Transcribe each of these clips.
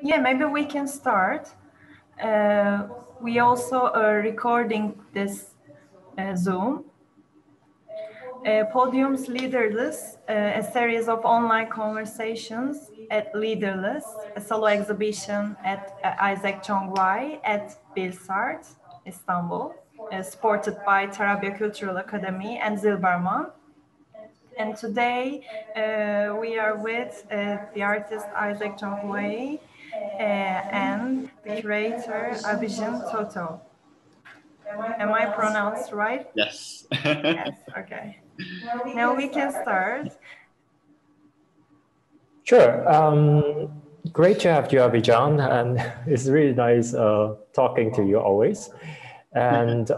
Yeah, maybe we can start. We also are recording this Zoom. PODIUMS Leaderless, a series of online conversations at Leaderless, a solo exhibition at Isaac Chong Wai at Bilsart'ta, Istanbul, supported by Tarabya Kültür Akademisi and Zilberman'ın. And today we are with the artist Isaac Chong Wai and the curator Abhijan Toto. Am I pronounced right? Yes. Yes, okay. Now we can start. Sure. Great to have you, Abhijan, and it's really nice talking to you always. And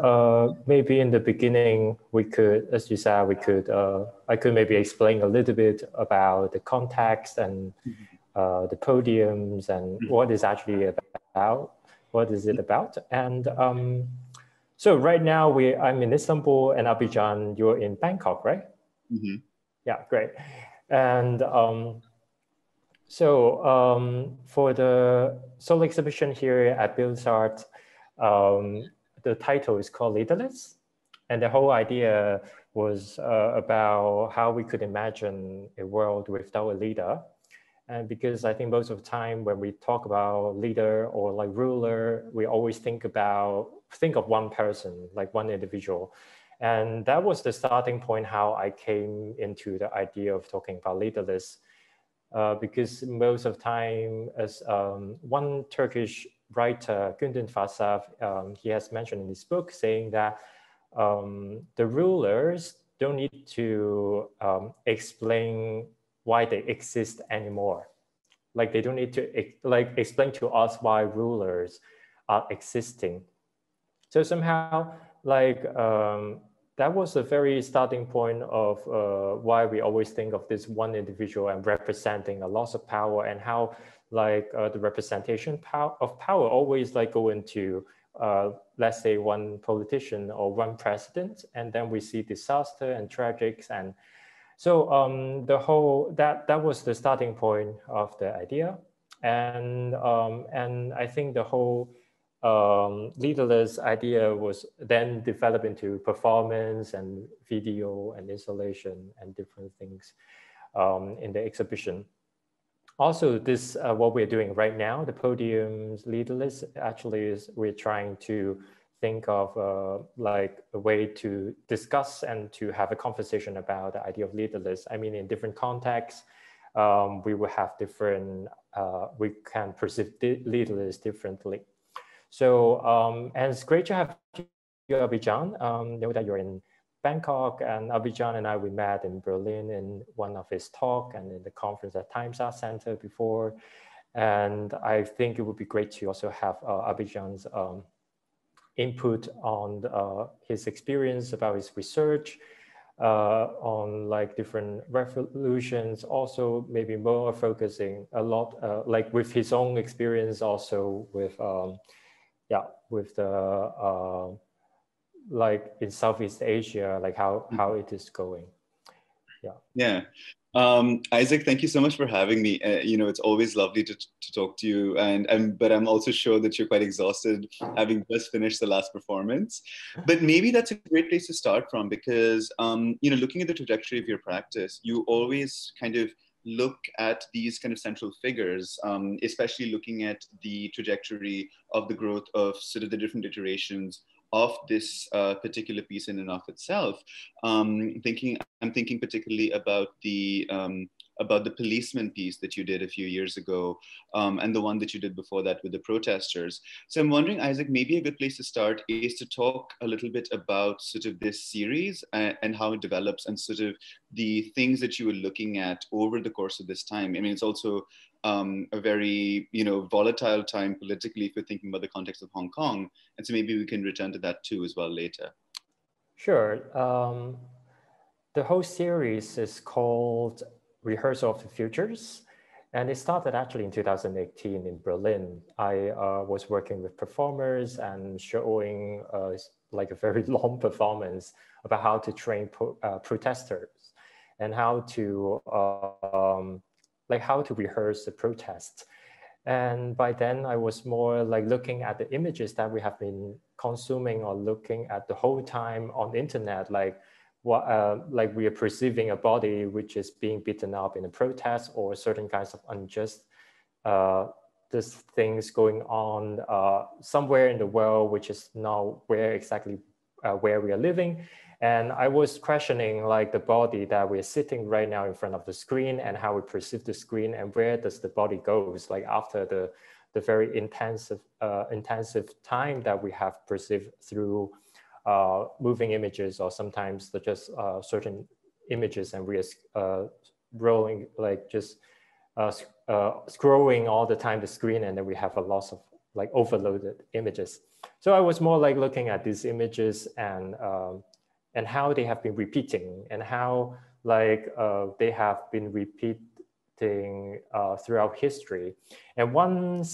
maybe in the beginning, we could, as you said, I could maybe explain a little bit about the context and the podiums and what is actually about, what is it about. And so right now I'm in Istanbul, and Abhijan, you're in Bangkok, right? Mm-hmm. Yeah, great. And for the solo exhibition here at Bilsart, the title is called Leaderless. And the whole idea was about how we could imagine a world without a leader. And because I think most of the time when we talk about leader or like ruler, we always think of one person, like one individual. And that was the starting point how I came into the idea of talking about leaderless. Because most of the time, as one Turkish writer, Gündüz Vassaf, he has mentioned in his book saying that the rulers don't need to explain why they exist anymore. Like they don't need to explain to us why rulers are existing. So somehow that was a very starting point of why we always think of this one individual and representing a loss of power, and how the representation of power always go into let's say one politician or one president, and then we see disaster and tragics. And so that was the starting point of the idea. And I think the whole leaderless idea was then developed into performance and video and installation and different things in the exhibition. Also, this what we're doing right now, the podiums leaderless, actually is we're trying to think of a way to discuss and to have a conversation about the idea of leaderless. I mean, in different contexts, we will have different, we can perceive leaderless differently. So, and it's great to have you, Abhijan. Know that you're in Bangkok, and Abhijan and I, we met in Berlin in one of his talk and in the conference at Times Art Center before. And I think it would be great to also have Abhijan's input on his experience about his research on different revolutions, also maybe more focusing a lot with his own experience also with with the in Southeast Asia, how it is going. Isaac, thank you so much for having me. It's always lovely to talk to you, but I'm also sure that you're quite exhausted having just finished the last performance. But maybe that's a great place to start from, because looking at the trajectory of your practice, you always kind of look at these kind of central figures, especially looking at the trajectory of the growth of sort of the different iterations of this particular piece in and of itself. I'm thinking particularly about the policeman piece that you did a few years ago, and the one that you did before that with the protesters. So I'm wondering, Isaac, maybe a good place to start is to talk a little bit about sort of this series and how it develops, and sort of the things that you were looking at over the course of this time. I mean, it's also a very volatile time politically if you're thinking about the context of Hong Kong, and so maybe we can return to that too as well later. Sure. The whole series is called Rehearsal of the Futures, and it started actually in 2018 in Berlin. I was working with performers and showing a very long performance about how to train protesters and how to like how to rehearse the protest. And by then I was more like looking at the images that we have been consuming or looking at the whole time on the internet, like what, like we are perceiving a body which is being beaten up in a protest, or certain kinds of unjust these things going on somewhere in the world, which is not where exactly where we are living. And I was questioning like the body that we're sitting right now in front of the screen, and how we perceive the screen, and where does the body goes, like after the very intensive time that we have perceived through moving images, or sometimes just certain images, and we are rolling, like just scrolling all the time the screen, and then we have a lot of like overloaded images. So I was more like looking at these images and how they have been repeating, and how like they have been repeating throughout history. And one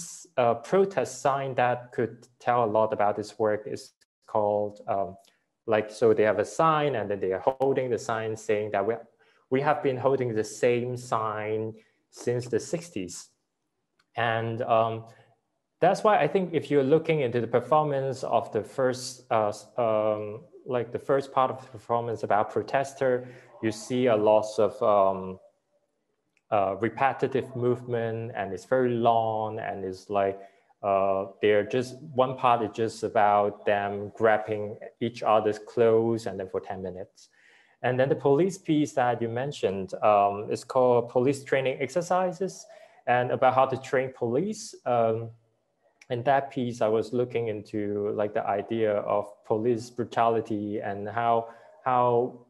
protest sign that could tell a lot about this work is called like, so they have a sign, and then they are holding the sign saying that we have been holding the same sign since the 60s. And that's why I think if you're looking into the performance of the first, like the first part of the performance about protester, you see a lot of repetitive movement, and it's very long, and it's like they're just, one part is just about them grabbing each other's clothes, and then for 10 minutes. And then the police piece that you mentioned is called Police Training Exercises, and about how to train police. In that piece, I was looking into like the idea of police brutality, and how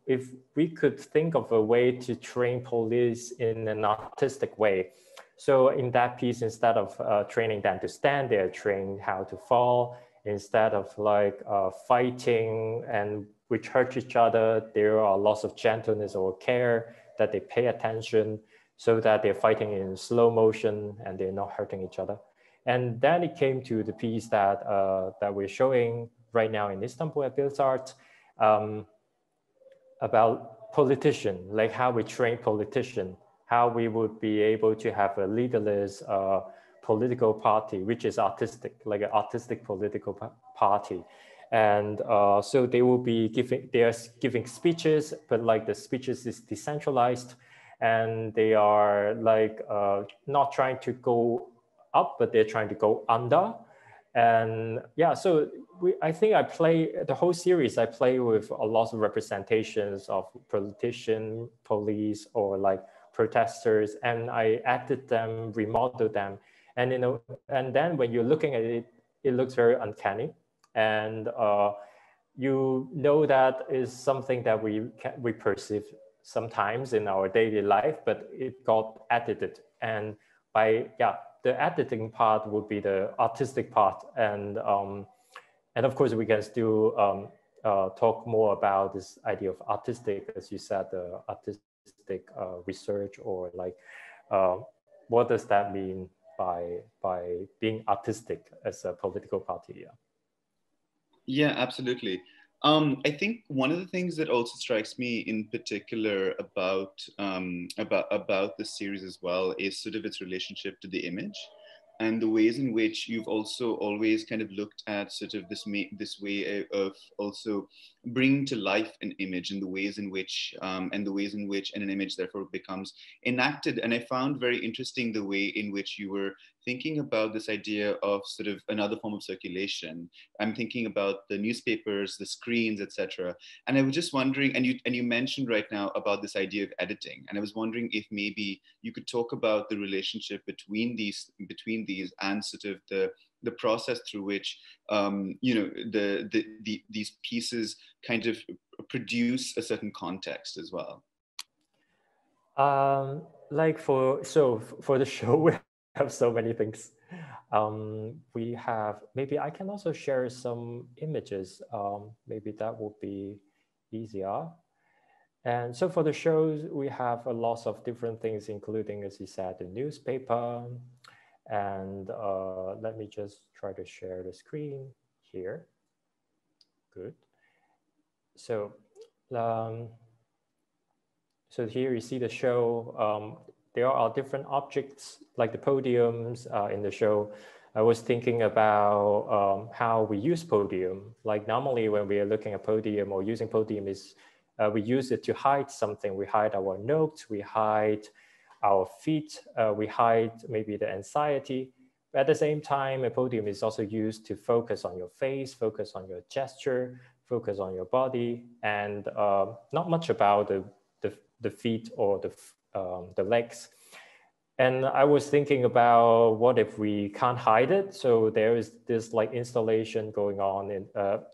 if we could think of a way to train police in an artistic way. So in that piece, instead of training them to stand, they're trained how to fall. Instead of like fighting and which hurt each other, there are lots of gentleness or care that they pay attention, so that they're fighting in slow motion and they're not hurting each other. And then it came to the piece that that we're showing right now in Istanbul at Bilsart, about politician, like how we train politician, how we would be able to have a leaderless political party, which is artistic, like an artistic political party. And so they will be giving speeches, but like the speeches is decentralized, and they are like not trying to go up, but they're trying to go under. And yeah, so I think I play the whole series, I play with a lot of representations of politician, police, or like protesters, and I acted them, remodeled them. And you know, and then when you're looking at it, it looks very uncanny. And you know that is something that we perceive sometimes in our daily life, but it got edited. And by, yeah, the editing part would be the artistic part. And of course we can still talk more about this idea of artistic, as you said, the artistic research, or like what does that mean by being artistic as a political party? Yeah. Yeah, absolutely. I think one of the things that also strikes me in particular about this series as well is sort of its relationship to the image, and the ways in which you've also always kind of looked at sort of this way of also bringing to life an image, and the ways in which an image therefore becomes enacted. And I found very interesting the way in which you were thinking about this idea of sort of another form of circulation. I'm thinking about the newspapers, the screens, etc. And I was just wondering, and you mentioned right now about this idea of editing, and I was wondering if maybe you could talk about the relationship between these and sort of the process through which you know these pieces kind of produce a certain context as well. Like for the show, we have so many things. We have, maybe I can also share some images. Maybe that would be easier. And so for the shows, we have a lot of different things, including, as you said, the newspaper. And let me just try to share the screen here. Good. So, so here you see the show. there are different objects like the podiums in the show. I was thinking about how we use podium. Like normally when we are looking at podium or using podium is we use it to hide something. We hide our notes, we hide our feet, we hide maybe the anxiety. At the same time, a podium is also used to focus on your face, focus on your gesture, focus on your body, and not much about the feet or the legs. And I was thinking about what if we can't hide it? So there is this like installation going on in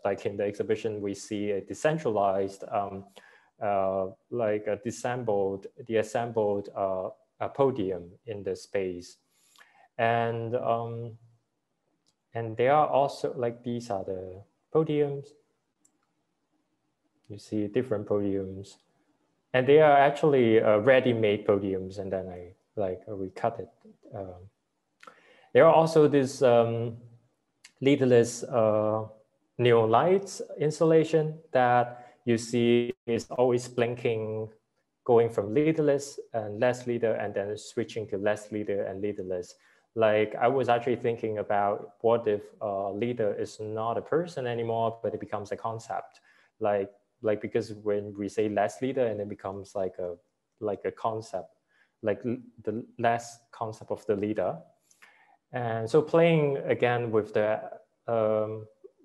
like in the exhibition, we see a decentralized, like the assembled a podium in the space. And there are also like, these are the podiums. You see different podiums. And they are actually ready-made podiums, and then we cut it. There are also this leaderless neon lights installation that you see is always blinking, going from leaderless and less leader, and then switching to less leader and leaderless. Like I was actually thinking about what if leader is not a person anymore, but it becomes a concept. Like because when we say less leader, and it becomes like a concept, like the less concept of the leader. And so playing again with the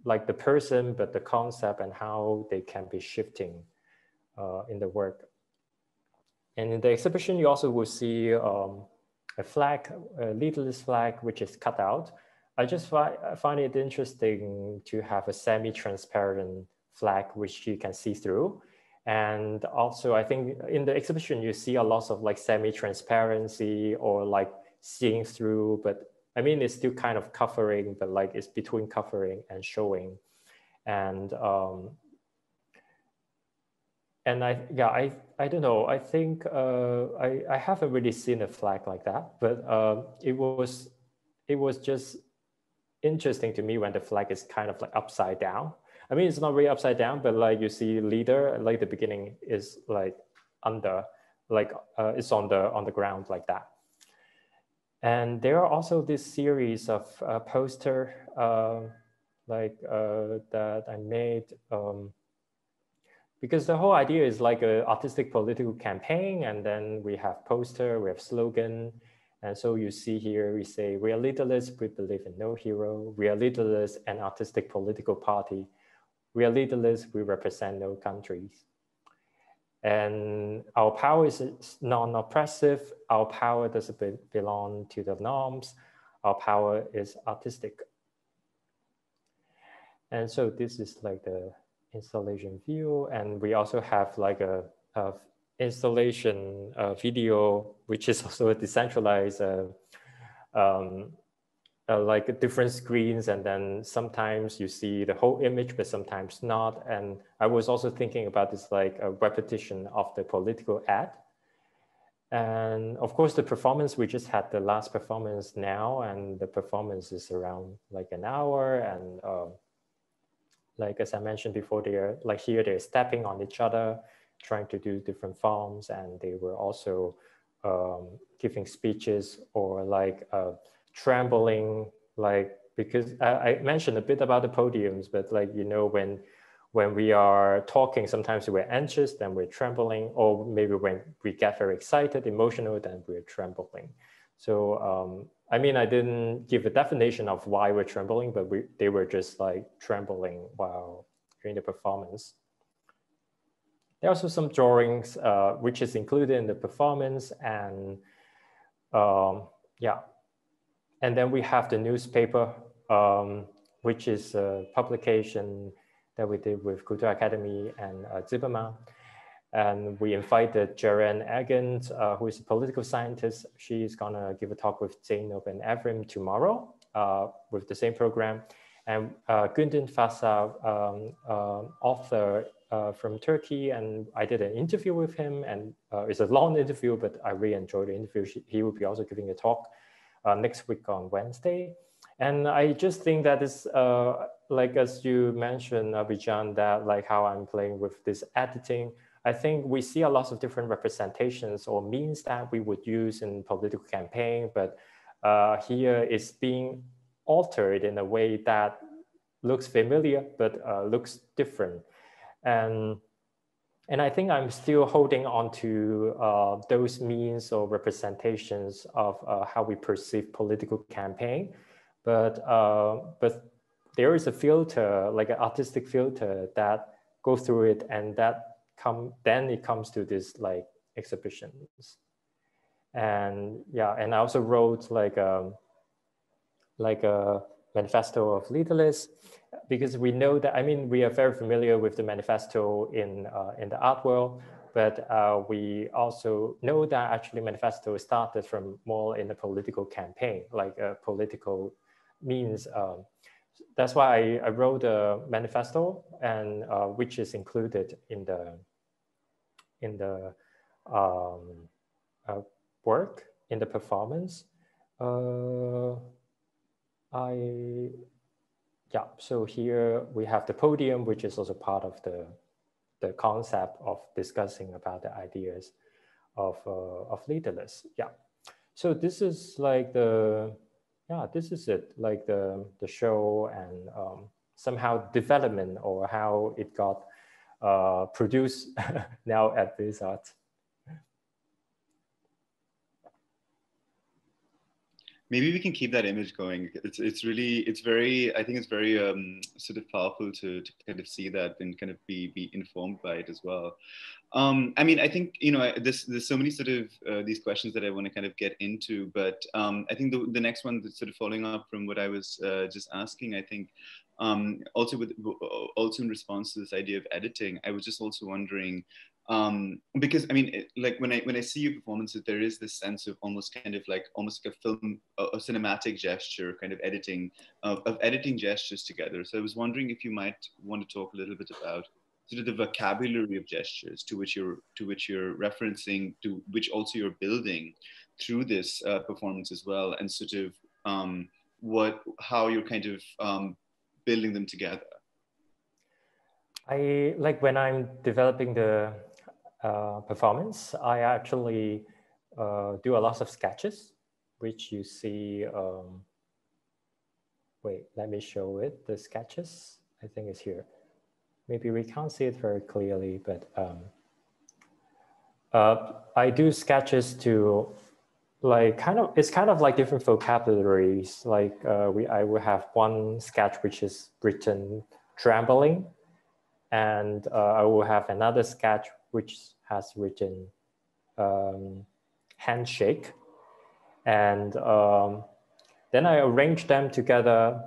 like the person, but the concept and how they can be shifting in the work. And in the exhibition, you also will see a flag, a leaderless flag, which is cut out. I just find it interesting to have a semi-transparent flag, which you can see through. And also, I think in the exhibition, you see a lot of like semi-transparency or like seeing through, but I mean, it's still kind of covering, but like it's between covering and showing. And I don't know, I think I haven't really seen a flag like that, but it was just interesting to me when the flag is kind of like upside down. I mean, it's not really upside down, but like you see leader, like the beginning is like under, like it's on the ground like that. And there are also this series of poster that I made because the whole idea is like an artistic political campaign, and then we have poster, we have slogan. And so you see here, we say, we are leaderless, we believe in no hero. We are leaderless, an artistic political party. We are leaderless, we represent no countries. And our power is non-oppressive. Our power doesn't belong to the norms. Our power is artistic. And so this is like the installation view. And we also have like a installation video, which is also a decentralized, like different screens. And then sometimes you see the whole image, but sometimes not. And I was also thinking about this like a repetition of the political ad. And of course, the performance, we just had the last performance now, and the performance is around like an hour. And like, as I mentioned before, they're like here, they're stepping on each other, trying to do different forms. And they were also giving speeches or like trembling, like, because I mentioned a bit about the podiums, but like, you know, when we are talking, sometimes we're anxious, then we're trembling, or maybe when we get very excited, emotional, then we're trembling. So, I mean, I didn't give a definition of why we're trembling, but they were just like trembling while during the performance. There are also some drawings, which is included in the performance, and yeah. And then we have the newspaper, which is a publication that we did with Culture Academy and Zilberman'ın. And we invited Ceren Ergenç, who is a political scientist. She's gonna give a talk with Zeyno and Evrim tomorrow with the same program. And Gündüz Vassaf, author from Turkey, and I did an interview with him, and it's a long interview, but I really enjoyed the interview. He will be also giving a talk next week on Wednesday. And I just think that is, like as you mentioned, Abhijan, that like how I'm playing with this editing, I think we see a lot of different representations or means that we would use in political campaign, but here it's being altered in a way that looks familiar, but looks different. And I think I'm still holding on to those means or representations of how we perceive political campaign, but there is a filter, like an artistic filter, that goes through it, and then it comes to this like exhibitions. And yeah, and I also wrote like a manifesto of Leaderless, because we know that, I mean, we are very familiar with the manifesto in the art world, but we also know that actually manifesto started from more in a political campaign, like a political means. That's why I wrote a manifesto, and which is included in the work, in the performance. So here we have the podium, which is also part of the concept of discussing about the ideas of Leaderless. Yeah. So this is like this is it, like the show, and somehow development, or how it got produced now at Bilsart. Maybe we can keep that image going. It's very, I think it's very sort of powerful to kind of see that and kind of be informed by it as well. I mean, I think, you know, there's so many sort of these questions that I want to kind of get into, but I think the next one that's sort of following up from what I was just asking, I think also in response to this idea of editing, I was just also wondering, because I mean, like when I see your performances, there is this sense of almost like a film, a cinematic gesture, kind of editing gestures together. So I was wondering if you might want to talk a little bit about sort of the vocabulary of gestures to which you're referencing, to which also you're building through this performance as well, and sort of how you're kind of building them together. I like when I'm developing the performance, I actually do a lot of sketches, which you see. Wait, let me show it. The sketches, I think it's here. Maybe we can't see it very clearly, but I do sketches to like it's kind of like different vocabularies. Like I will have one sketch which is written trembling, and I will have another sketch which has written handshake, and then I arrange them together.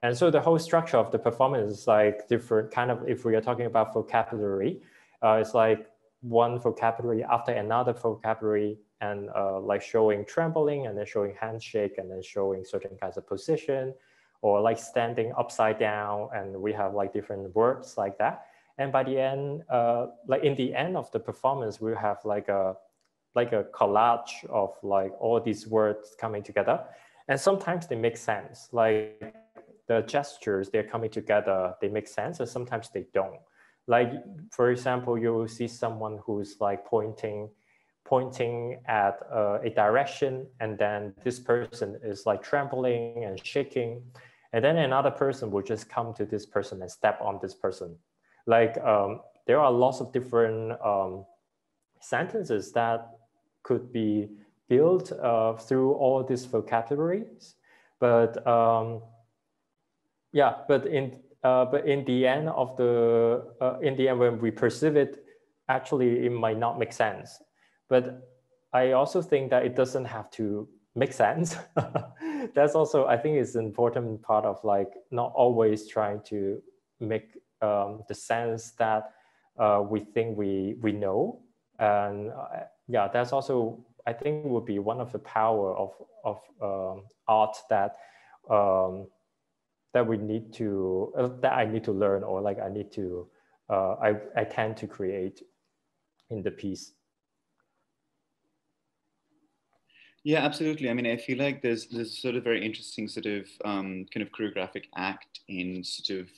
And so the whole structure of the performance is like different kind of, if we are talking about vocabulary, it's like one vocabulary after another vocabulary, and like showing trembling, and then showing handshake, and then showing certain kinds of position, or like standing upside down, and we have like different words like that. And by the end, like in the end of the performance, we have like a collage of like all these words coming together. And sometimes they make sense, like the gestures, they're coming together, they make sense, and sometimes they don't. Like, for example, you will see someone who's like pointing at a direction, and then this person is like trembling and shaking. And then another person will just come to this person and step on this person. Like there are lots of different sentences that could be built through all these vocabularies, but yeah, but in the end of when we perceive it, actually it might not make sense. But I also think that it doesn't have to make sense. That's also, I think, is an important part of like not always trying to make the sense that we think we know. And yeah, that's also, I think, would be one of the power of art that that we need to that I need to learn, or like I need to I tend to create in the piece. Yeah, absolutely. I mean, I feel like there's sort of very interesting sort of kind of choreographic act in sort of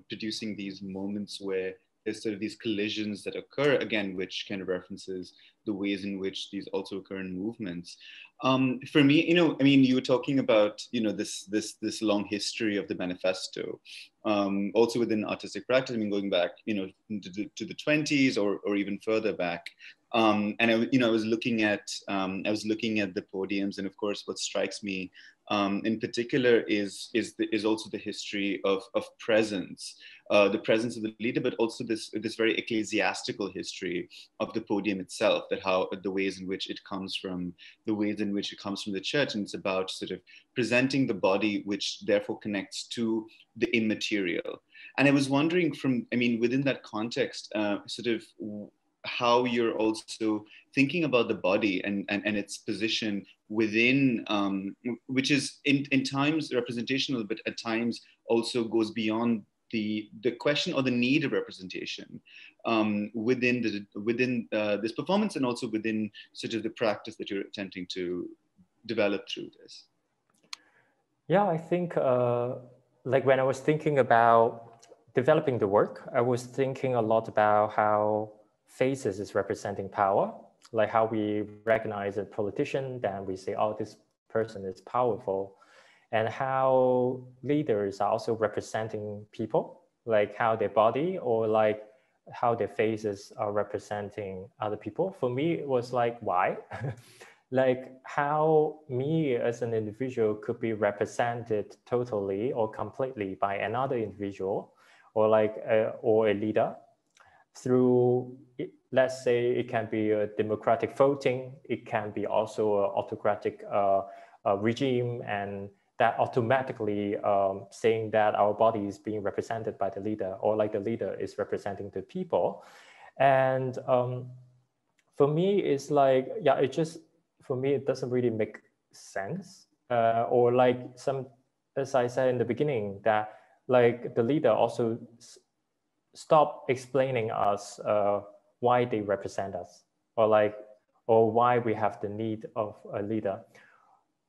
producing these moments where there's sort of these collisions that occur, again, which kind of references the ways in which these also occur in movements. For me, I mean, you were talking about, this long history of the manifesto, also within artistic practice. I mean, going back, to the 20s or even further back. And I was looking at the podiums, and of course, what strikes me in particular is also the history of presence, the presence of the leader, but also this very ecclesiastical history of the podium itself, that how the ways in which it comes from the church, and it's about sort of presenting the body, which therefore connects to the immaterial. And I was wondering within that context, sort of how you're also thinking about the body and its position within, which is in times representational, but at times also goes beyond the question or the need of representation within this performance, and also within sort of the practice that you're attempting to develop through this. Yeah, I think like when I was thinking about developing the work, I was thinking a lot about how faces is representing power, like how we recognize a politician, then we say, oh, this person is powerful, and how leaders are also representing people, like how their body or like how their faces are representing other people. For me, it was like, why? Like how me as an individual could be represented totally or completely by another individual, or like or a leader, through, let's say, it can be a democratic voting, it can be also an autocratic regime, and that automatically saying that our body is being represented by the leader, or like the leader is representing the people. And for me, it's like, yeah, for me, it doesn't really make sense. Or like as I said in the beginning, that like the leader also stop explaining us why they represent us, or why we have the need of a leader.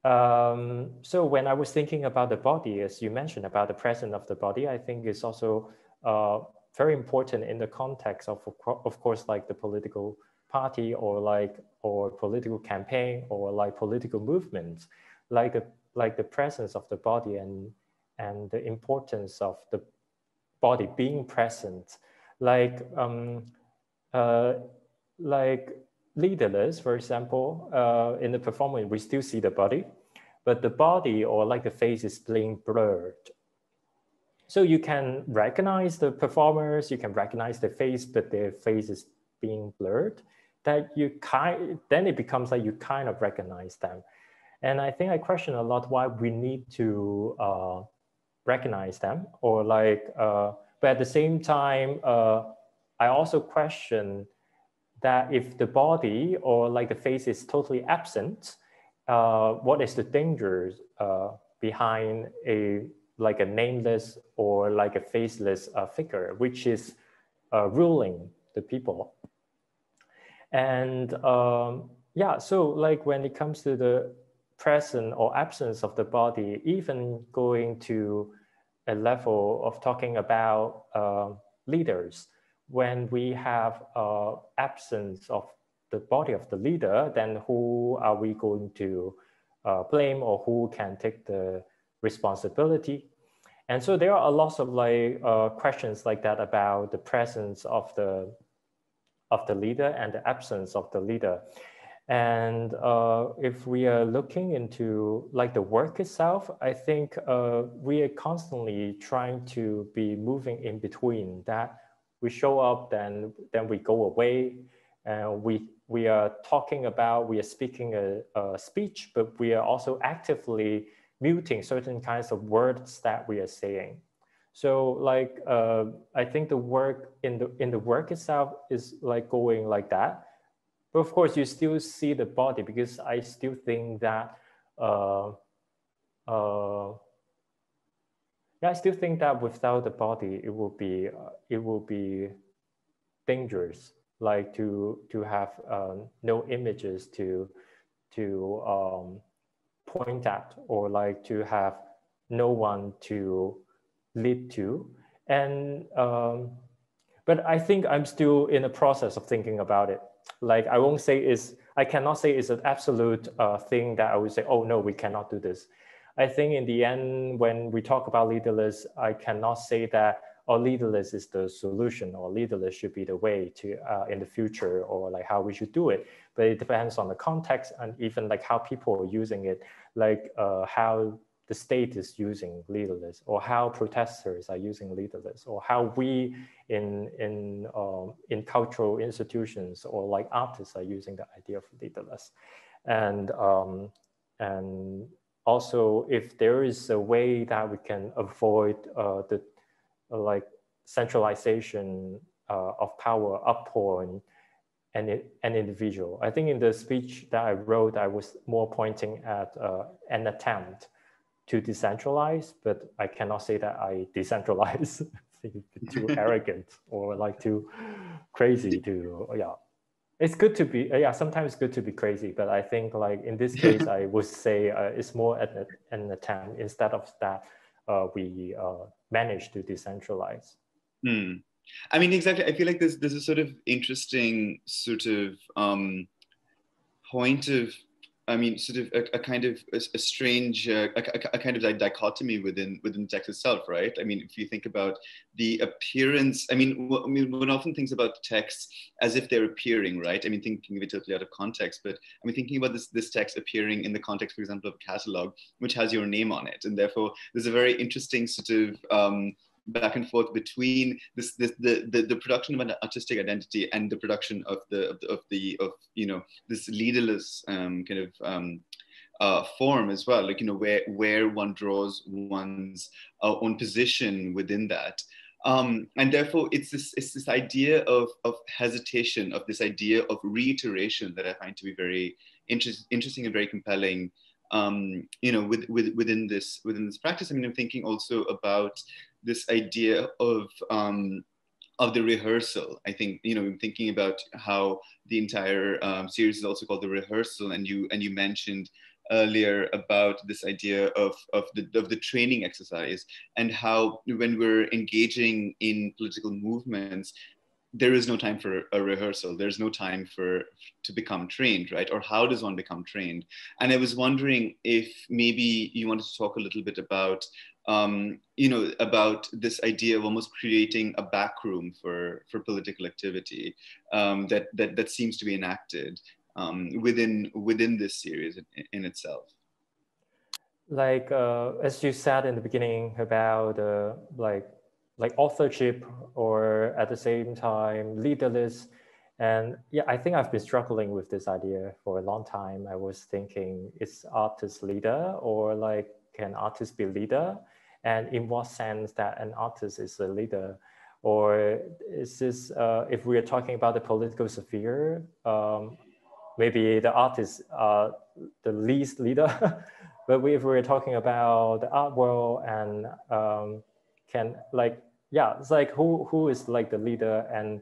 So when I was thinking about the body, as you mentioned about the presence of the body, I think it's also very important in the context of course, like the political party or political campaign or like political movements, like the presence of the body and the importance of the body being present, like Leaderless, for example, in the performance, we still see the body, but the body or like the face is being blurred. So you can recognize the performers, you can recognize the face, but their face is being blurred. Then it becomes like you kind of recognize them. And I think I question a lot why we need to recognize them, or like, but at the same time, I also question that if the body or like the face is totally absent, what is the danger behind a nameless or like a faceless figure, which is ruling the people? And yeah, so like when it comes to the presence or absence of the body, even going to a level of talking about leaders, when we have absence of the body of the leader, then who are we going to blame, or who can take the responsibility? And so there are a lot of like questions like that about the presence of the leader and the absence of the leader. And if we are looking into like the work itself, I think we are constantly trying to be moving in between that. We show up, then we go away, and we are talking about, we are speaking a speech, but we are also actively muting certain kinds of words that we are saying. So like I think the work in the work itself is like going like that. But of course, you still see the body, because I still think that yeah, I still think that without the body, it will be dangerous, like to have no images to point at, or like to have no one to lead to. And but I think I'm still in the process of thinking about it. Like I cannot say it's an absolute thing that I would say, oh no, we cannot do this. I think in the end, when we talk about leaderless, I cannot say that leaderless is the solution, or leaderless should be the way to in the future, or like how we should do it. But it depends on the context and even like how people are using it, like how the state is using leaderless, or how protesters are using leaderless, or how we in cultural institutions or like artists are using the idea of leaderless, and also if there is a way that we can avoid the like centralization of power upon an individual. I think in the speech that I wrote, I was more pointing at an attempt to decentralize, but I cannot say that I decentralize. I think it's too arrogant or like too crazy to, yeah. It's good to be, sometimes it's good to be crazy, but I think like in this case, I would say it's more an attempt instead of that we manage to decentralize. I mean, exactly. I feel like there's a sort of interesting sort of point of, I mean, sort of a kind of a strange, a kind of like dichotomy within the text itself, right? I mean, if you think about the appearance, I mean, one often thinks about texts as if they're appearing, right? I mean, thinking of it totally out of context, but I mean, thinking about this text appearing in the context, for example, of a catalog, which has your name on it. And therefore, there's a very interesting sort of back and forth between the production of an artistic identity and the production of you know, this leaderless kind of form as well, like, you know, where one draws one's own position within that. And therefore it's this idea of hesitation, of this idea of reiteration that I find to be very interesting and very compelling. You know, within this practice. I mean, I'm thinking also about this idea of the rehearsal. I think, you know, I'm thinking about how the entire series is also called The Rehearsal, and you mentioned earlier about this idea of the training exercise, and how when we're engaging in political movements, there is no time for a rehearsal. There's no time to become trained, right? Or how does one become trained? And I was wondering if maybe you wanted to talk a little bit about, you know, about this idea of almost creating a backroom for political activity that seems to be enacted within this series in itself. Like as you said in the beginning about like authorship, or at the same time leaderless. And yeah, I think I've been struggling with this idea for a long time. I was thinking, is artist leader, or like can artist be leader? And in what sense that an artist is a leader? Or is this, if we are talking about the political sphere, maybe the artists are the least leader. But if we're talking about the art world, and can like, yeah, it's like who is like the leader, and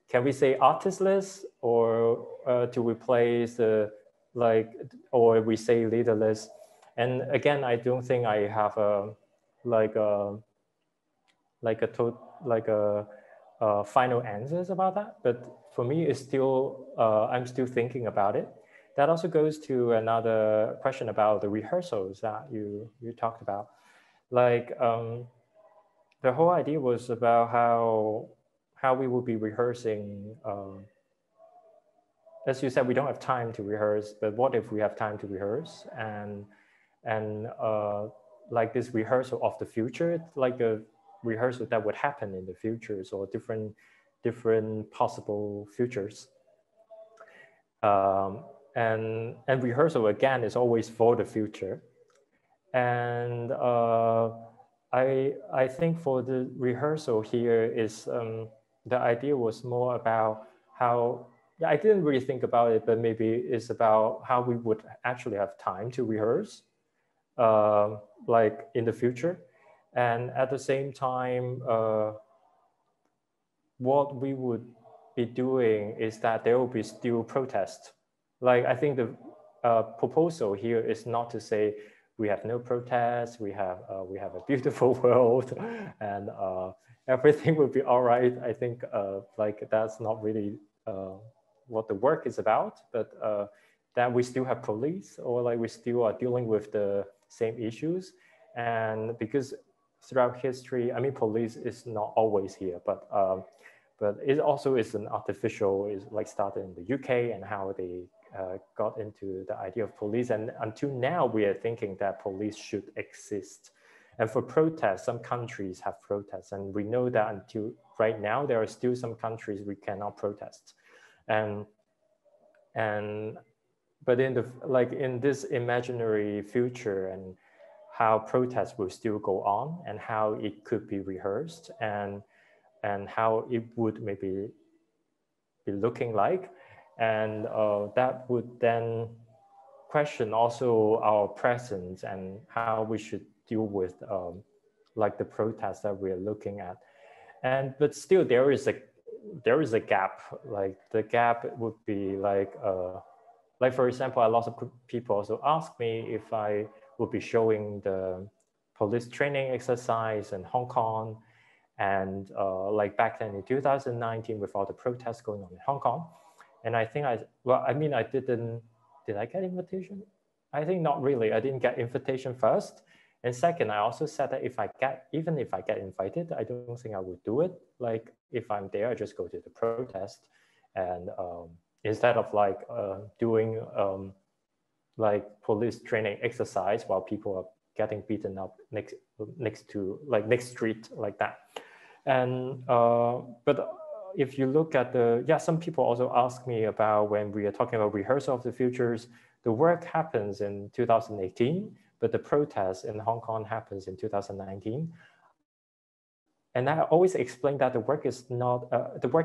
can we say artistless, or to replace the like, or we say leaderless? And again, I don't think I have a final answers about that. But for me, it's still I'm still thinking about it. That also goes to another question about the rehearsals that you talked about. Like the whole idea was about how we would be rehearsing. As you said, we don't have time to rehearse, but what if we have time to rehearse? And like this rehearsal of the future, like a rehearsal that would happen in the futures, or different possible futures. And rehearsal again is always for the future. And I think for the rehearsal here is the idea was more about how, yeah, I didn't really think about it, but maybe it's about how we would actually have time to rehearse like in the future. And at the same time, what we would be doing is that there will be still protests. Like I think the proposal here is not to say we have no protests, we have a beautiful world, and everything will be all right. I think like that's not really what the work is about, but that we still have police, or like we still are dealing with the same issues. And because throughout history, I mean, police is not always here, but it also is an artificial, is like started in the UK and how they got into the idea of police. And until now, we are thinking that police should exist. And for protests, some countries have protests, and we know that until right now, there are still some countries we cannot protest. But in this imaginary future, and how protests will still go on, and how it could be rehearsed, and how it would maybe be looking like, and that would then question also our presence and how we should deal with like the protests that we're looking at. But still there is a gap. Like the gap would be like for example, a lot of people also ask me if I will be showing the police training exercise in Hong Kong, and like back then in 2019 with all the protests going on in Hong Kong. And I think did I get invitation? I think not really. I didn't get invitation first. And second, I also said that even if I get invited, I don't think I would do it. Like if I'm there, I just go to the protest, and instead of like doing like police training exercise while people are getting beaten up next street like that. And but if you look at some people also ask me about when we are talking about rehearsal of the futures, the work happens in 2018, but the protest in Hong Kong happens in 2019. And I always explain that the work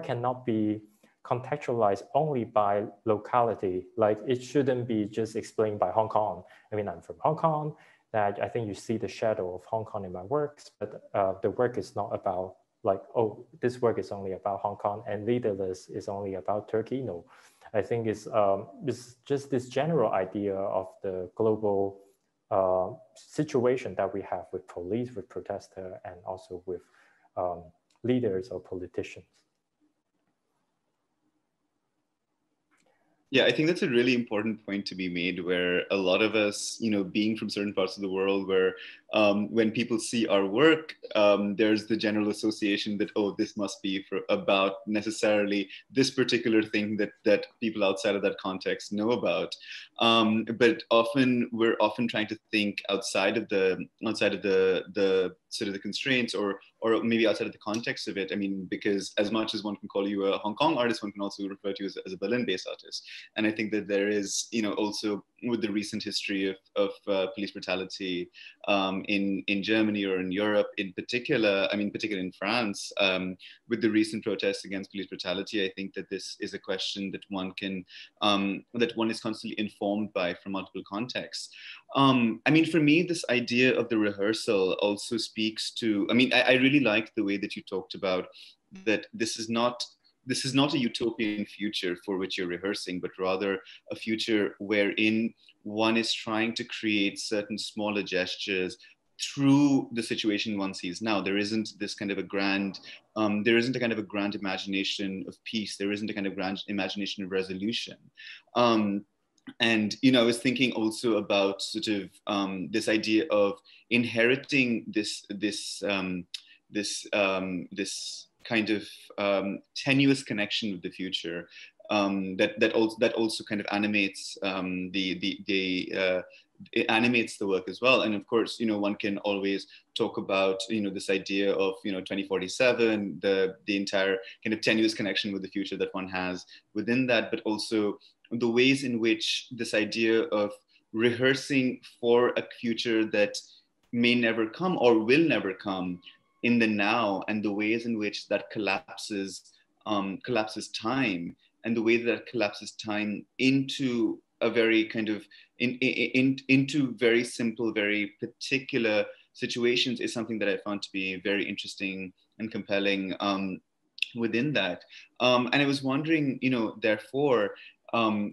cannot be contextualized only by locality. Like it shouldn't be just explained by Hong Kong. I mean, I'm from Hong Kong, that I think you see the shadow of Hong Kong in my works, but the work is not about like, oh, this work is only about Hong Kong and Leaderless is only about Turkey. No, I think it's just this general idea of the global situation that we have with police, with protesters, and also with leaders or politicians. Yeah, I think that's a really important point to be made, where a lot of us, being from certain parts of the world, where when people see our work, there's the general association that, oh, this must be about necessarily this particular thing that people outside of that context know about. But we're often trying to think outside of the sort of the constraints, or maybe outside of the context of it. I mean, because as much as one can call you a Hong Kong artist, one can also refer to you as a Berlin-based artist. And I think that there is, also with the recent history of police brutality in Germany or in Europe in particular, I mean, particularly in France, with the recent protests against police brutality, I think that this is a question that one is constantly informed by from multiple contexts. I mean, for me, this idea of the rehearsal also speaks to, I mean, I really like the way that you talked about that this is not a utopian future for which you're rehearsing, but rather a future wherein one is trying to create certain smaller gestures through the situation one sees now. There isn't this kind of a grand, imagination of peace. There isn't a kind of grand imagination of resolution. And, I was thinking also about sort of this idea of inheriting this kind of tenuous connection with the future that also kind of animates it animates the work as well. And of course, one can always talk about, this idea of, 2047, the entire kind of tenuous connection with the future that one has within that, but also the ways in which this idea of rehearsing for a future that may never come or will never come in the now, and the ways in which that collapses time, and the way that collapses time into a very kind of into very simple, very particular situations is something that I found to be very interesting and compelling within that. And I was wondering, therefore,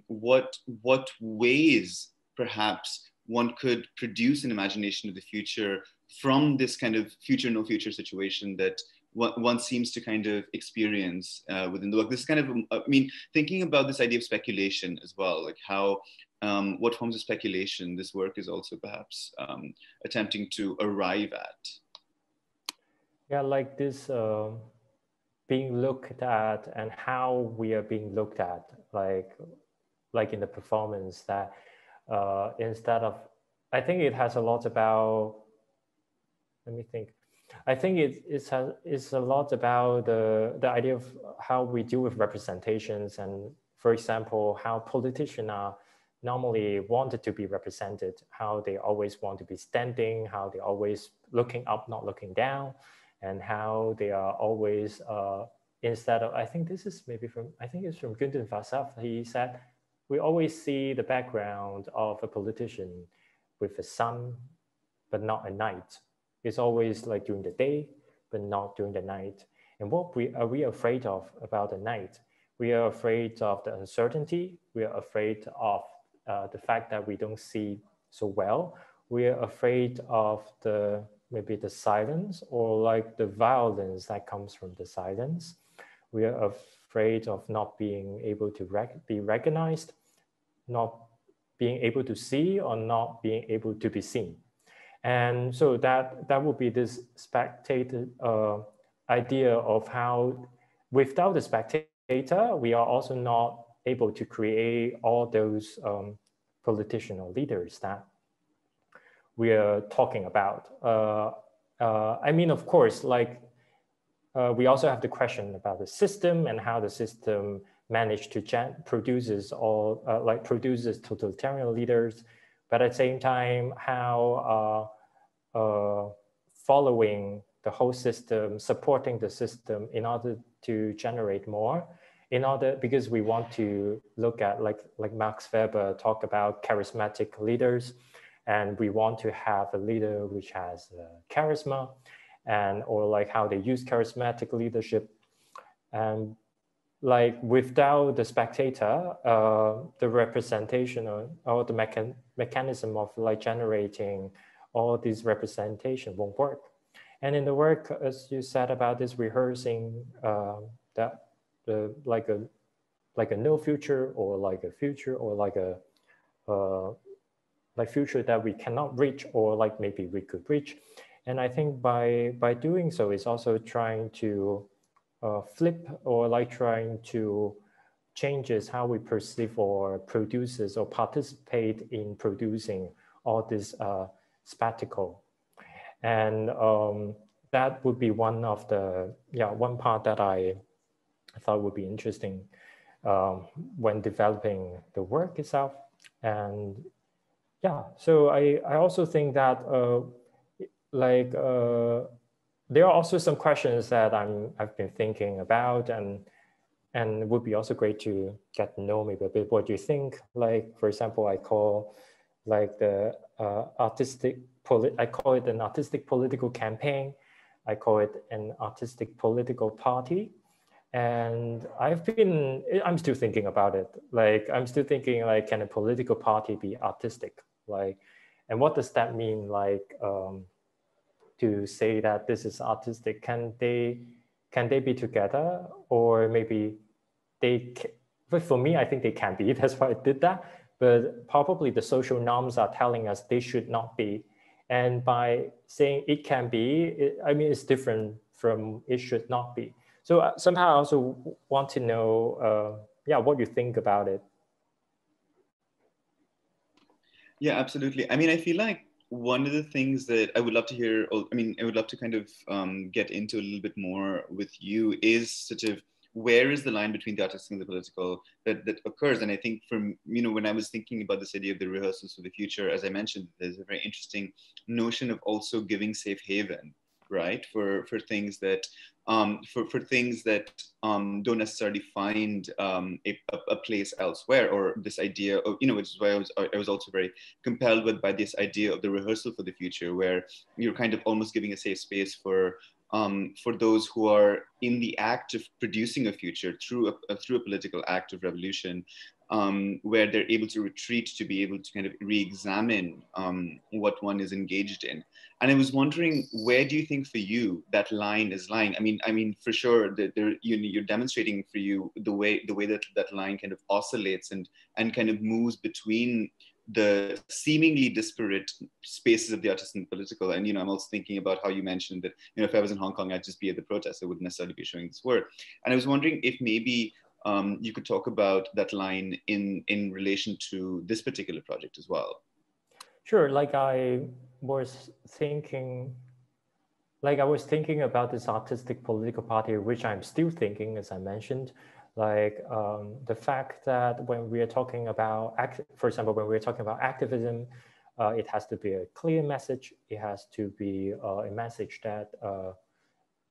what ways perhaps one could produce an imagination of the future from this kind of future, no future situation that one seems to kind of experience within the work. This is kind of, I mean, thinking about this idea of speculation as well, like how, what forms of speculation this work is also perhaps attempting to arrive at. Yeah, like this being looked at and how we are being looked at, like in the performance, that instead of, I think it has a lot about, let me think. I think it's a lot about the idea of how we deal with representations, and for example, how politicians are normally wanted to be represented, how they always want to be standing, how they always looking up, not looking down, and how they are always, instead of, I think this is maybe from, I think it's from Gündüz Vassaf, he said, we always see the background of a politician with a sun, but not a night. It's always like during the day, but not during the night. And what are we afraid of about the night? We are afraid of the uncertainty. We are afraid of the fact that we don't see so well. We are afraid of maybe the silence, or like the violence that comes from the silence. We are afraid of not being able to be recognized, not being able to see, or not being able to be seen. And so that would be this spectator idea of how, without the spectator, we are also not able to create all those politicians or leaders that we are talking about. I mean, of course, like we also have the question about the system and how the system managed to produces totalitarian leaders. But at the same time, how following the whole system, supporting the system in order to generate more, because we want to look at, like Max Weber talked about, charismatic leaders, and we want to have a leader which has charisma, or like how they use charismatic leadership. And like without the spectator, the representation or the mechanism of like generating all these representation won't work. And in the work, as you said about this rehearsing, that like a no future, or like a future, or like a like future that we cannot reach, or like maybe we could reach. And I think by doing so, it's also trying to flip, or like trying to changes how we perceive or produces or participate in producing all this spectacle. And that would be one of the, one part that I thought would be interesting when developing the work itself. And so I also think that there are also some questions that I've been thinking about, and it would be also great to get to know maybe a bit what you think. Like, for example, I call like the I call it an artistic political campaign. I call it an artistic political party. And I'm still thinking about it. Like, I'm still thinking, like, can a political party be artistic? Like, and what does that mean? Like, to say that this is artistic, can they be together, or maybe but for me, I think they can be. That's why I did that. But probably the social norms are telling us they should not be. And by saying it can be, I mean, it's different from it should not be. So somehow I also want to know, what you think about it. Yeah, absolutely. I mean, I feel like one of the things that I would love to hear, I would love to kind of get into a little bit more with you is sort of, where is the line between the artistic and the political that occurs? And I think when I was thinking about this idea of the rehearsals for the future, as I mentioned, there's a very interesting notion of also giving safe haven, right? For things that, for things that don't necessarily find a place elsewhere, or this idea of, which is why I was also very compelled by this idea of the rehearsal for the future, where you're kind of almost giving a safe space for those who are in the act of producing a future through a political act of revolution, where they're able to retreat to be able to kind of re-examine what one is engaged in. And I was wondering, where do you think for you that line is lying? I mean, for sure, you're demonstrating for you the way that line kind of oscillates and kind of moves between the seemingly disparate spaces of the artistic and political. And, I'm also thinking about how you mentioned that, if I was in Hong Kong, I'd just be at the protest. I wouldn't necessarily be showing this work. And I was wondering if maybe you could talk about that line in relation to this particular project as well. Sure. I was thinking about this artistic political party, which I'm still thinking, as I mentioned, the fact that when we are talking about, for example, when we're talking about activism, it has to be a clear message. It has to be a message that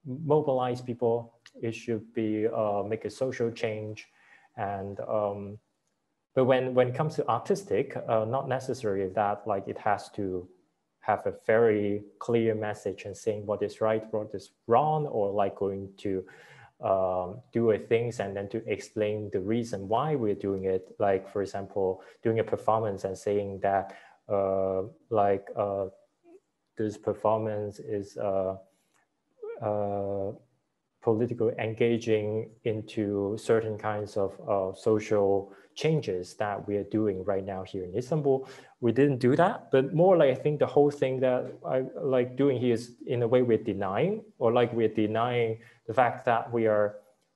mobilize people. It should be make a social change. And but when it comes to artistic, not necessarily that it has to have a very clear message and saying what is right, what is wrong, or going to do a things and then to explain the reason why we're doing it. For example, doing a performance and saying that this performance is political engaging into certain kinds of social changes that we are doing right now here in Istanbul. We didn't do that, but more I think the whole thing that I like doing here is in a way we're denying, or we're denying the fact that we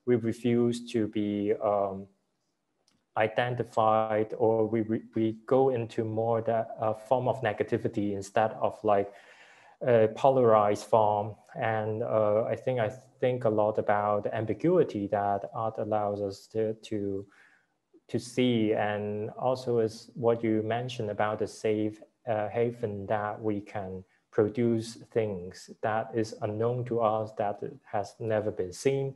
refuse to be identified, or we go into more that form of negativity instead of a polarized form. And I think a lot about the ambiguity that art allows us to see, and also is what you mentioned about the safe haven, that we can produce things that is unknown to us, that has never been seen.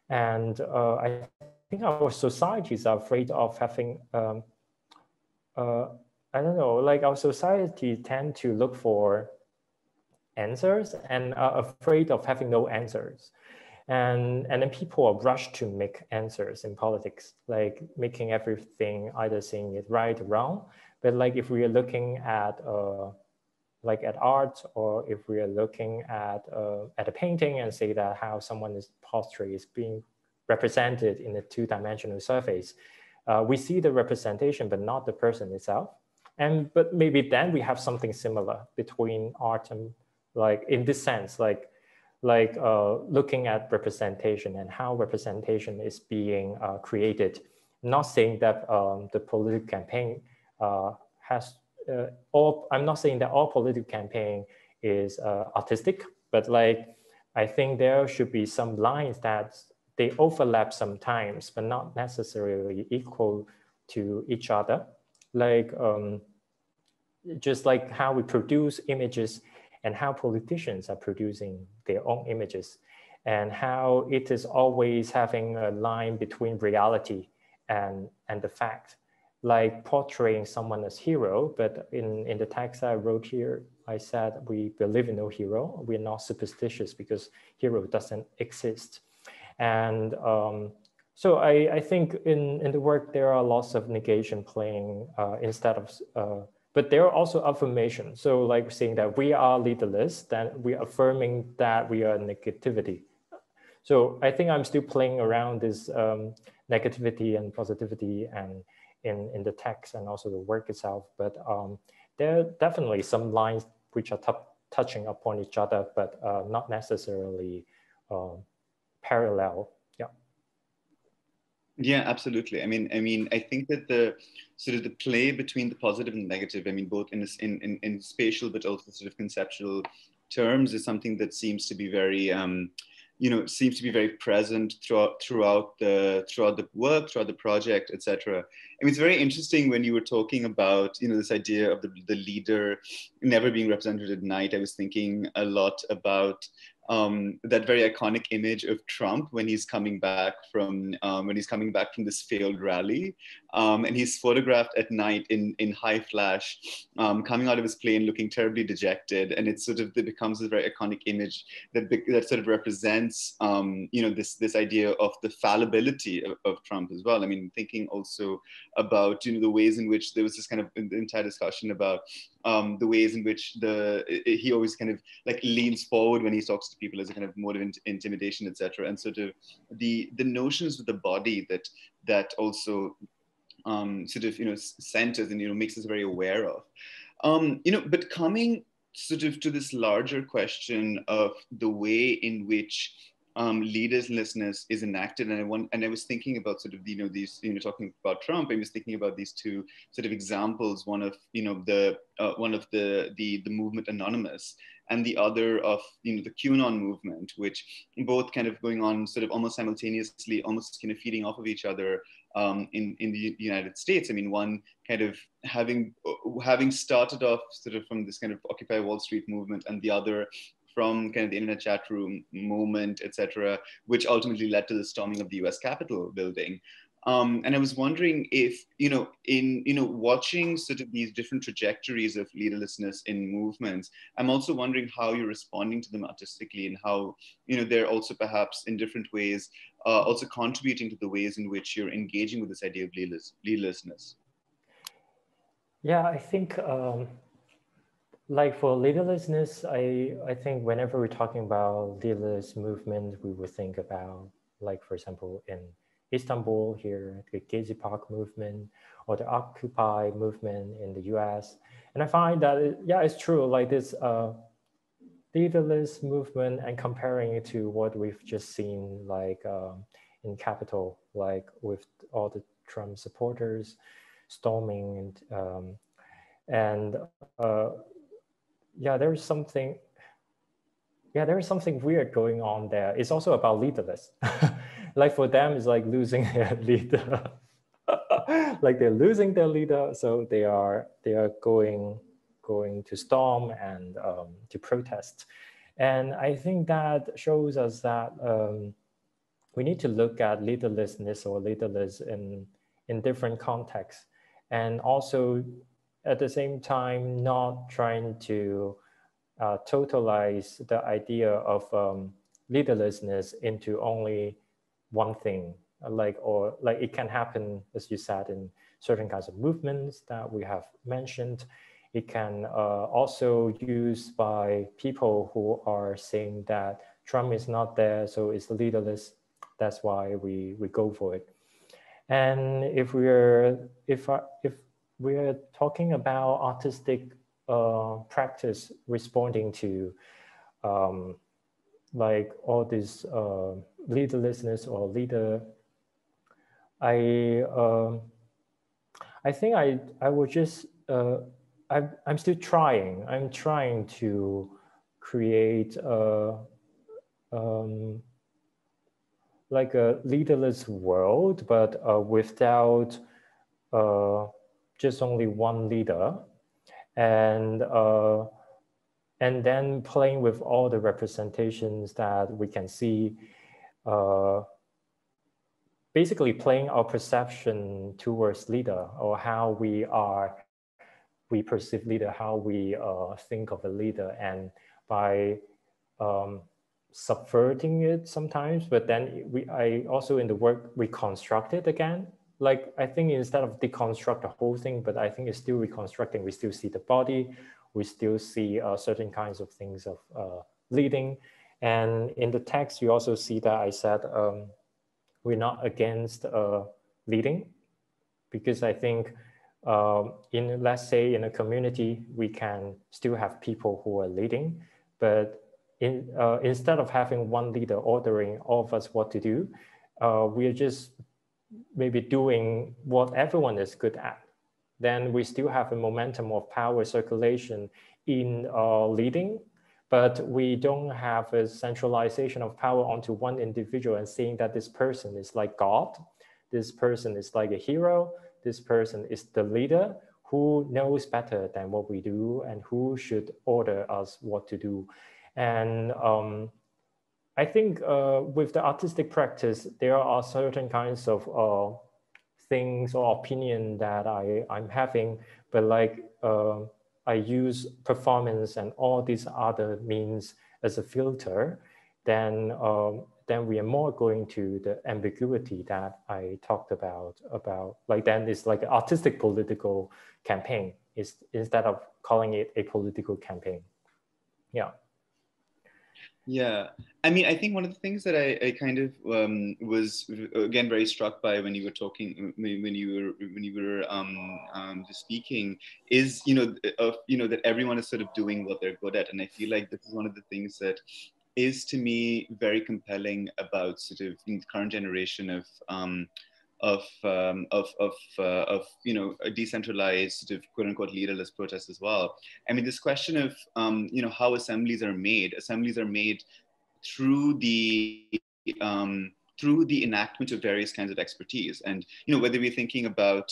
And I think our societies are afraid of having, I don't know, our society tend to look for answers and are afraid of having no answers. And then people are rushed to make answers in politics, making everything either saying it right or wrong. But if we are looking at at art, or if we are looking at a painting and say that how someone's portrait is being represented in a two-dimensional surface, we see the representation but not the person itself. But maybe then we have something similar between art and in this sense, looking at representation and how representation is being created. I'm not saying that the political campaign has I'm not saying that all political campaign is artistic, but I think there should be some lines that they overlap sometimes, but not necessarily equal to each other. Just how we produce images and how politicians are producing their own images, and how it is always having a line between reality and the fact, portraying someone as hero. But in the text I wrote here, I said we believe in no hero. We're not superstitious because hero doesn't exist. And so I think in the work there are lots of negation playing instead of but there are also affirmations. So saying that we are leaderless, then we're affirming that we are negativity. So I think I'm still playing around this negativity and positivity and in the text and also the work itself. But there are definitely some lines which are touching upon each other, but not necessarily parallel. Yeah, absolutely. I mean, I think that the sort of the play between the positive and negative, both in spatial but also sort of conceptual terms, is something that seems to be very, seems to be very present throughout the work, throughout the project, etc. It's very interesting when you were talking about, this idea of the leader never being represented at night. I was thinking a lot about that very iconic image of Trump when he's coming back from this failed rally, and he's photographed at night in high flash, coming out of his plane looking terribly dejected, and it becomes this very iconic image that sort of represents this idea of the fallibility of Trump as well. I mean, thinking also about the ways in which there was this kind of entire discussion about the ways in which he always kind of like leans forward when he talks to people as a kind of mode of intimidation, etc. And sort of the notions of the body that also centers and makes us very aware of. But coming sort of to this larger question of the way in which leaderlessness is enacted, and I was thinking about sort of these talking about Trump, I was thinking about these two sort of examples, one of the movement Anonymous, and the other of the QAnon movement, which both kind of going on sort of almost simultaneously, almost kind of feeding off of each other in the United States. I mean, one kind of having started off sort of from this kind of Occupy Wall Street movement, and the other from kind of the internet chat room moment, etc., which ultimately led to the storming of the U.S. Capitol building. And I was wondering if, in watching sort of these different trajectories of leaderlessness in movements, I'm also wondering how you're responding to them artistically, and how, they're also perhaps in different ways also contributing to the ways in which you're engaging with this idea of leaderlessness. Yeah, I think like for leaderlessness, I think whenever we're talking about leaderless movement, we would think about, like, for example, in Istanbul here, the Gezi Park movement, or the Occupy movement in the US. And I find that, it's true, like this leaderless movement, and comparing it to what we've just seen, like in Capitol, like with all the Trump supporters storming, and there is something weird going on there. It's also about leaderless. Like for them, it's like losing their leader. Like they're losing their leader, so they are going to storm and to protest. And I think that shows us that we need to look at leaderlessness or leaderless in different contexts, and also at the same time not trying to totalize the idea of leaderlessness into only one thing, like it can happen, as you said, in certain kinds of movements that we have mentioned. It can also used by people who are saying that Trump is not there, so it's leaderless. That's why we go for it. And if we're talking about artistic practice responding to like all this leaderlessness or leader, I think I would just I'm still trying. I'm trying to create like a leaderless world, but without just only one leader, and then playing with all the representations that we can see, basically playing our perception towards leader, or how we perceive leader, how we think of a leader, and by subverting it sometimes, but then I also in the work reconstruct it again. Like, I think instead of deconstruct the whole thing, but I think it's still reconstructing. We still see the body, we still see certain kinds of things of leading. And in the text, you also see that I said we're not against leading, because I think let's say in a community, we can still have people who are leading, but instead of having one leader ordering all of us what to do, we are just maybe doing what everyone is good at. Then we still have a momentum of power circulation in leading, but we don't have a centralization of power onto one individual and saying that this person is like God, this person is like a hero, this person is the leader who knows better than what we do and who should order us what to do. And I think with the artistic practice, there are certain kinds of things or opinion that I'm having, but like I use performance and all these other means as a filter, then we are more going to the ambiguity that I talked about like then it's like an artistic political campaign instead of calling it a political campaign. Yeah. Yeah, I mean, I think one of the things that I kind of was again very struck by when you were talking, when you were just speaking, is that everyone is sort of doing what they're good at, and I feel like this is one of the things that is to me very compelling about sort of the current generation of a decentralized sort of quote unquote leaderless protests as well. I mean, this question of how assemblies are made through the enactment of various kinds of expertise, and whether we're thinking about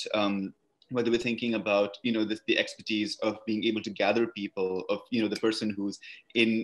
the expertise of being able to gather people, of the person who's in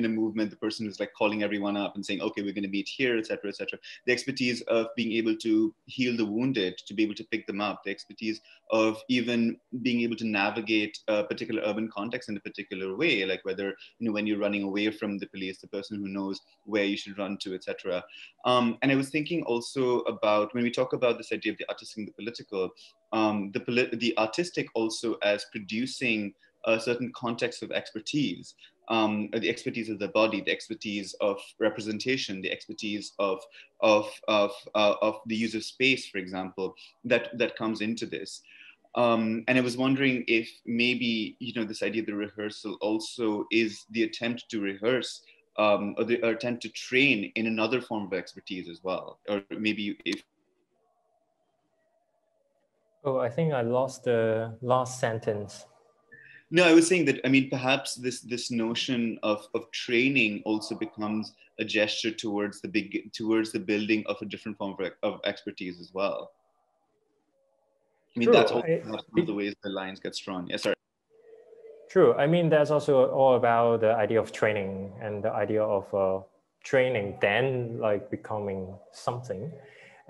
a movement, the person who's like calling everyone up and saying, okay, we're going to meet here, etc., etc. The expertise of being able to heal the wounded, to be able to pick them up, the expertise of even being able to navigate a particular urban context in a particular way, like whether when you're running away from the police, the person who knows where you should run to, etc. And I was thinking also about, when we talk about this idea of the artistic and the political, the artistic also as producing a certain context of expertise, the expertise of the body, the expertise of representation, the expertise of the use of space, for example, that comes into this. And I was wondering if maybe this idea of the rehearsal also is the attempt to rehearse or the attempt to train in another form of expertise as well, or maybe if. Oh, I think I lost the last sentence. No, I was saying that, I mean, perhaps this notion of training also becomes a gesture towards the building of a different form of expertise as well. I mean, that's also one of the ways the lines get drawn. Yes, sorry. True. I mean, that's also all about the idea of training and the idea of training then like becoming something.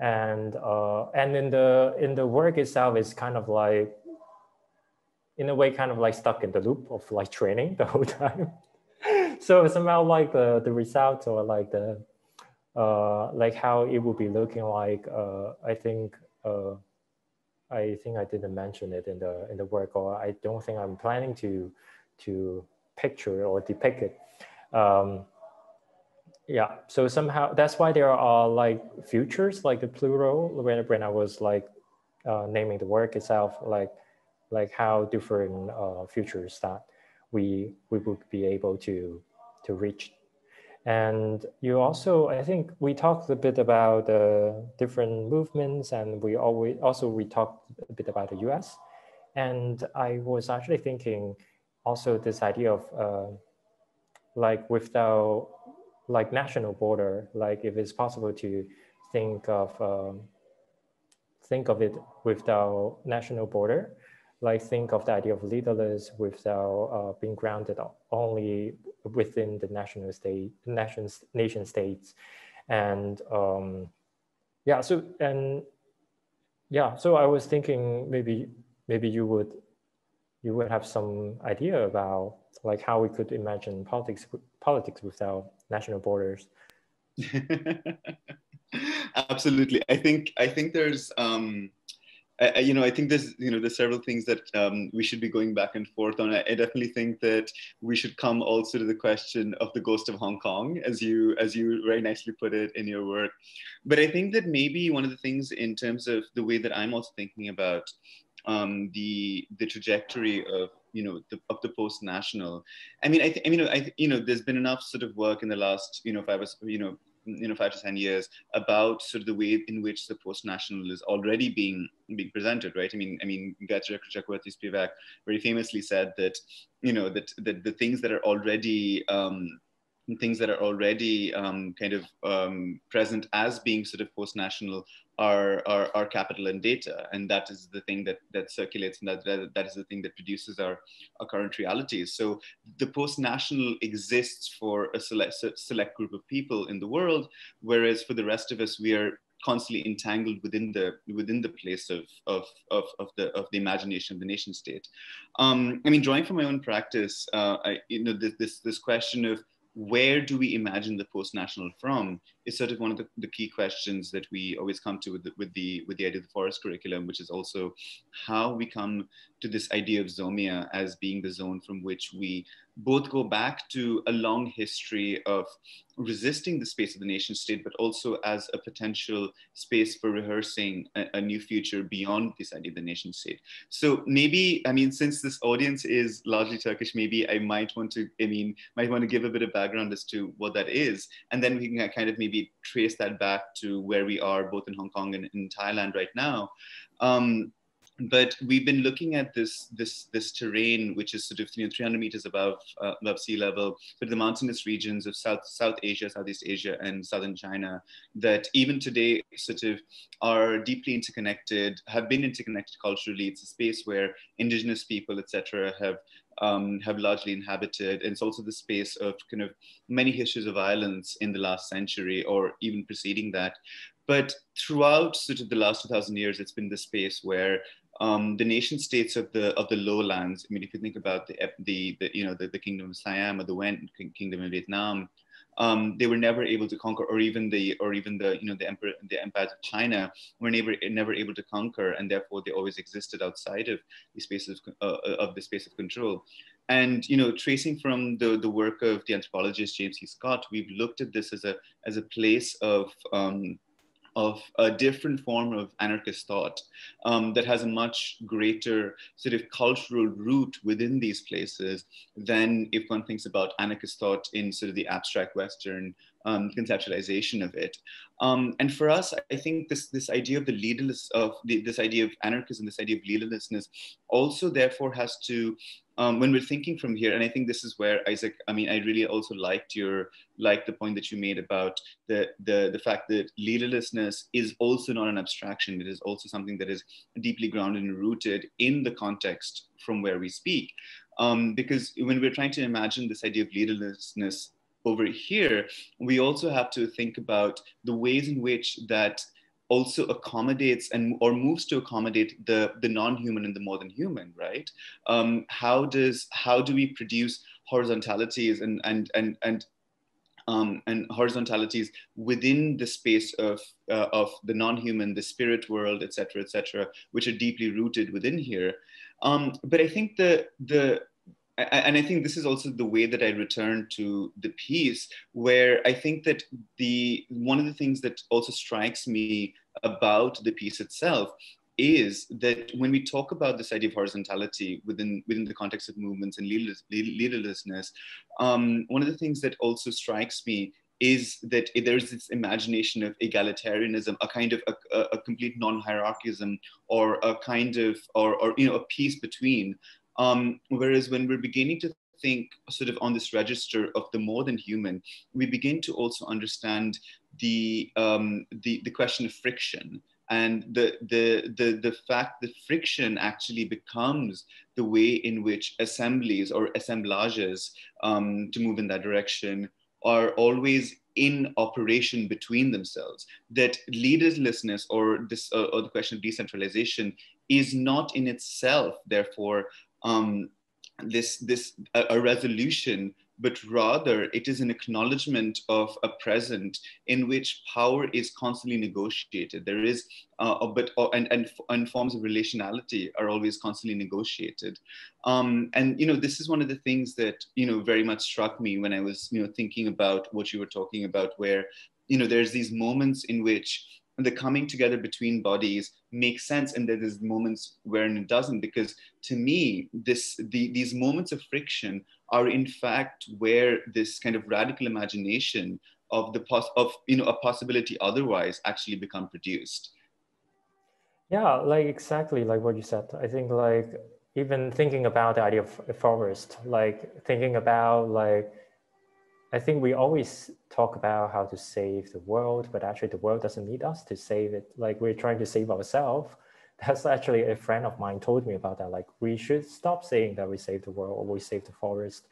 And in the work itself is kind of like, in a way, kind of like stuck in the loop of like training the whole time. So somehow like the results or like the like how it would be looking like. I think I didn't mention it in the work, or I don't think I'm planning to picture or depict it. Yeah, so somehow that's why there are like futures, like the plural, when I was like naming the work itself, like how different futures that we would be able to reach. And you also, I think we talked a bit about the different movements, and we talked a bit about the US. And I was actually thinking also this idea of like without like national border, like if it's possible to think of it without national border, like think of the idea of leaderless without being grounded only within the nation states. And yeah, so I was thinking maybe you would have some idea about like how we could imagine politics without national borders. Absolutely. I think there's I think there's several things that we should be going back and forth on. I definitely think that we should come also to the question of the ghost of Hong Kong, as you very nicely put it in your work. But I think that maybe one of the things in terms of the way that I'm also thinking about the trajectory of the post-national. I mean, there's been enough sort of work in the last 5 to 10 years about sort of the way in which the post-national is already being presented, right? I mean, Gajra Chakravarti Spivak very famously said that that the things that are already kind of present as being sort of post-national our capital and data, and that is the thing that circulates, and that is the thing that produces our current realities. So the post-national exists for a select group of people in the world, whereas for the rest of us, we are constantly entangled within the place of the imagination of the nation state. I mean, drawing from my own practice, this question of where do we imagine the post-national from is sort of one of the key questions that we always come to with the idea of the forest curriculum, which is also how we come to this idea of Zomia as being the zone from which we both go back to a long history of resisting the space of the nation state, but also as a potential space for rehearsing a new future beyond this idea of the nation state. So maybe, I mean, since this audience is largely Turkish, maybe I might want to give a bit of background as to what that is, and then we can kind of maybe trace that back to where we are both in Hong Kong and in Thailand right now. But we've been looking at this terrain, which is sort of 300 meters above sea level, but the mountainous regions of South Asia, Southeast Asia, and southern China, that even today sort of are deeply interconnected, have been interconnected culturally. It's a space where indigenous people, etc., have largely inhabited, and it's also the space of kind of many histories of violence in the last century or even preceding that. But throughout sort of the last 2,000 years, it's been the space where the nation states of the lowlands. I mean, if you think about the kingdom of Siam or the Wen kingdom of Vietnam, they were never able to conquer, or even the empires of China were never able to conquer, and therefore they always existed outside of the spaces of the space of control. And tracing from the work of the anthropologist James C. Scott, we've looked at this as a place of a different form of anarchist thought that has a much greater sort of cultural root within these places than if one thinks about anarchist thought in sort of the abstract Western conceptualization of it. And for us, I think this idea of the leaderless, this idea of anarchism, this idea of leaderlessness also therefore has to, when we're thinking from here, and I think this is where, Isaac, I mean, I really also liked the point that you made about the fact that leaderlessness is also not an abstraction. It is also something that is deeply grounded and rooted in the context from where we speak. Because when we're trying to imagine this idea of leaderlessness over here, we also have to think about the ways in which that also accommodates or moves to accommodate the non-human and the more than human, right? How do we produce horizontalities and horizontalities within the space of the non-human, the spirit world, et cetera, which are deeply rooted within here. But I think and I think this is also the way that I return to the piece, where I think that one of the things that also strikes me about the piece itself is that when we talk about this idea of horizontality within the context of movements and leaderlessness, one of the things that also strikes me is that there's this imagination of egalitarianism, a kind of a complete non-hierarchism, or a kind of, or a peace between. Whereas when we're beginning to think sort of on this register of the more than human, we begin to also understand the question of friction, and the fact that friction actually becomes the way in which assemblies or assemblages, to move in that direction, are always in operation between themselves. That leaderlessness or the question of decentralization is not in itself, therefore, a resolution, but rather it is an acknowledgement of a present in which power is constantly negotiated. There is and forms of relationality are always constantly negotiated. And this is one of the things that very much struck me when I was thinking about what you were talking about, where there's these moments in which the coming together between bodies makes sense, and there's moments wherein it doesn't, because to me, these moments of friction are in fact where this kind of radical imagination of a possibility otherwise actually become produced. Yeah, like exactly like what you said. I think like even thinking about the idea of a forest, like thinking about like I think we always talk about how to save the world, but actually the world doesn't need us to save it. Like we're trying to save ourselves. That's actually a friend of mine told me about that. Like we should stop saying that we save the world or we save the forest,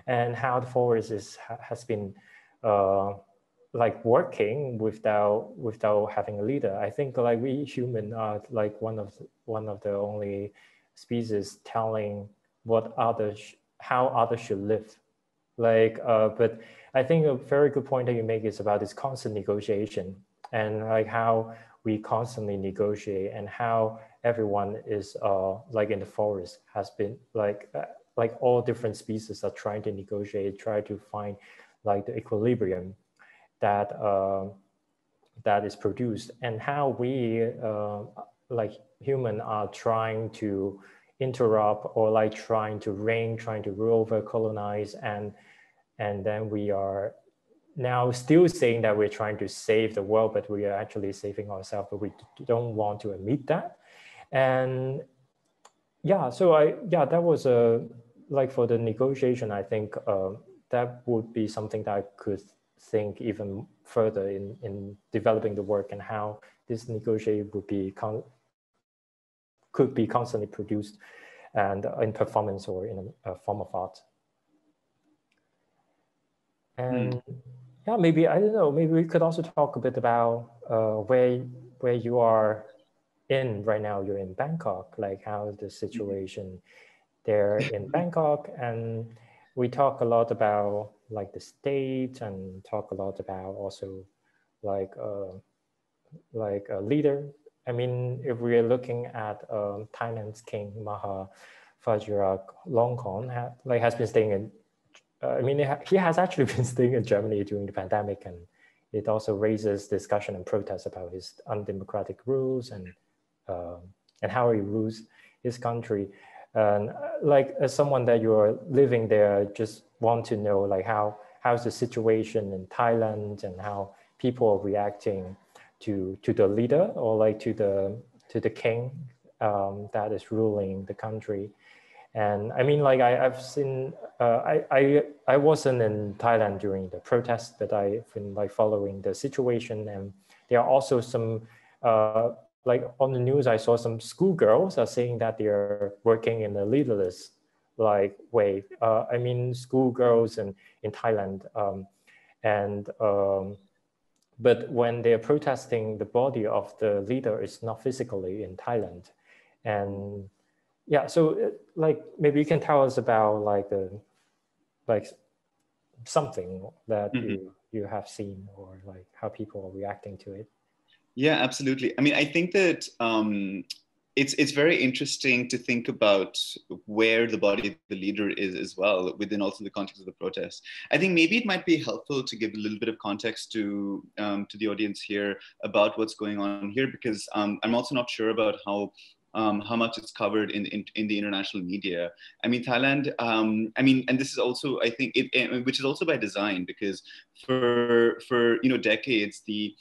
and how the forest has been like working without having a leader. I think like we human are like one of the only species telling how others should live. Like, but I think a very good point that you make is about this constant negotiation, and like how we constantly negotiate, and how everyone is like in the forest has been like all different species are trying to negotiate, try to find like the equilibrium that that is produced, and how we like human are trying to interrupt or like trying to reign, trying to rule over, colonize, and then we are now still saying that we're trying to save the world, but we are actually saving ourselves, but we don't want to admit that. And yeah, so that was like for the negotiation, I think that would be something that I could think even further in developing the work, and how this negotiation would be could be constantly produced and in performance or in a form of art. And yeah, maybe, I don't know, maybe we could also talk a bit about where you are in right now. You're in Bangkok, like how's the situation there in Bangkok? And we talk a lot about like the state, and talk a lot about also like a leader. I mean, if we're looking at Thailand's King Maha Vajiralongkorn has been staying in, I mean, he has actually been staying in Germany during the pandemic, and it also raises discussion and protests about his undemocratic rules and how he rules his country. And like as someone that you're living there, I just want to know like how's the situation in Thailand, and how people are reacting to the leader, or like to the king that is ruling the country. And I mean, like I've seen, I wasn't in Thailand during the protest, but I've been like following the situation. And there are also some, like on the news, I saw some schoolgirls are saying that they're working in a leaderless like way. I mean, schoolgirls in Thailand, but when they're protesting, the body of the leader is not physically in Thailand. And yeah, so like maybe you can tell us about like something that you have seen, or like how people are reacting to it. Yeah, absolutely. I mean, I think that it's very interesting to think about where the body of the leader is as well, within also the context of the protest. I think maybe it might be helpful to give a little bit of context to the audience here about what's going on here, because I'm also not sure about how much it's covered in the international media. I mean, Thailand, I mean, and this is also, I think, which is also by design, because for decades, the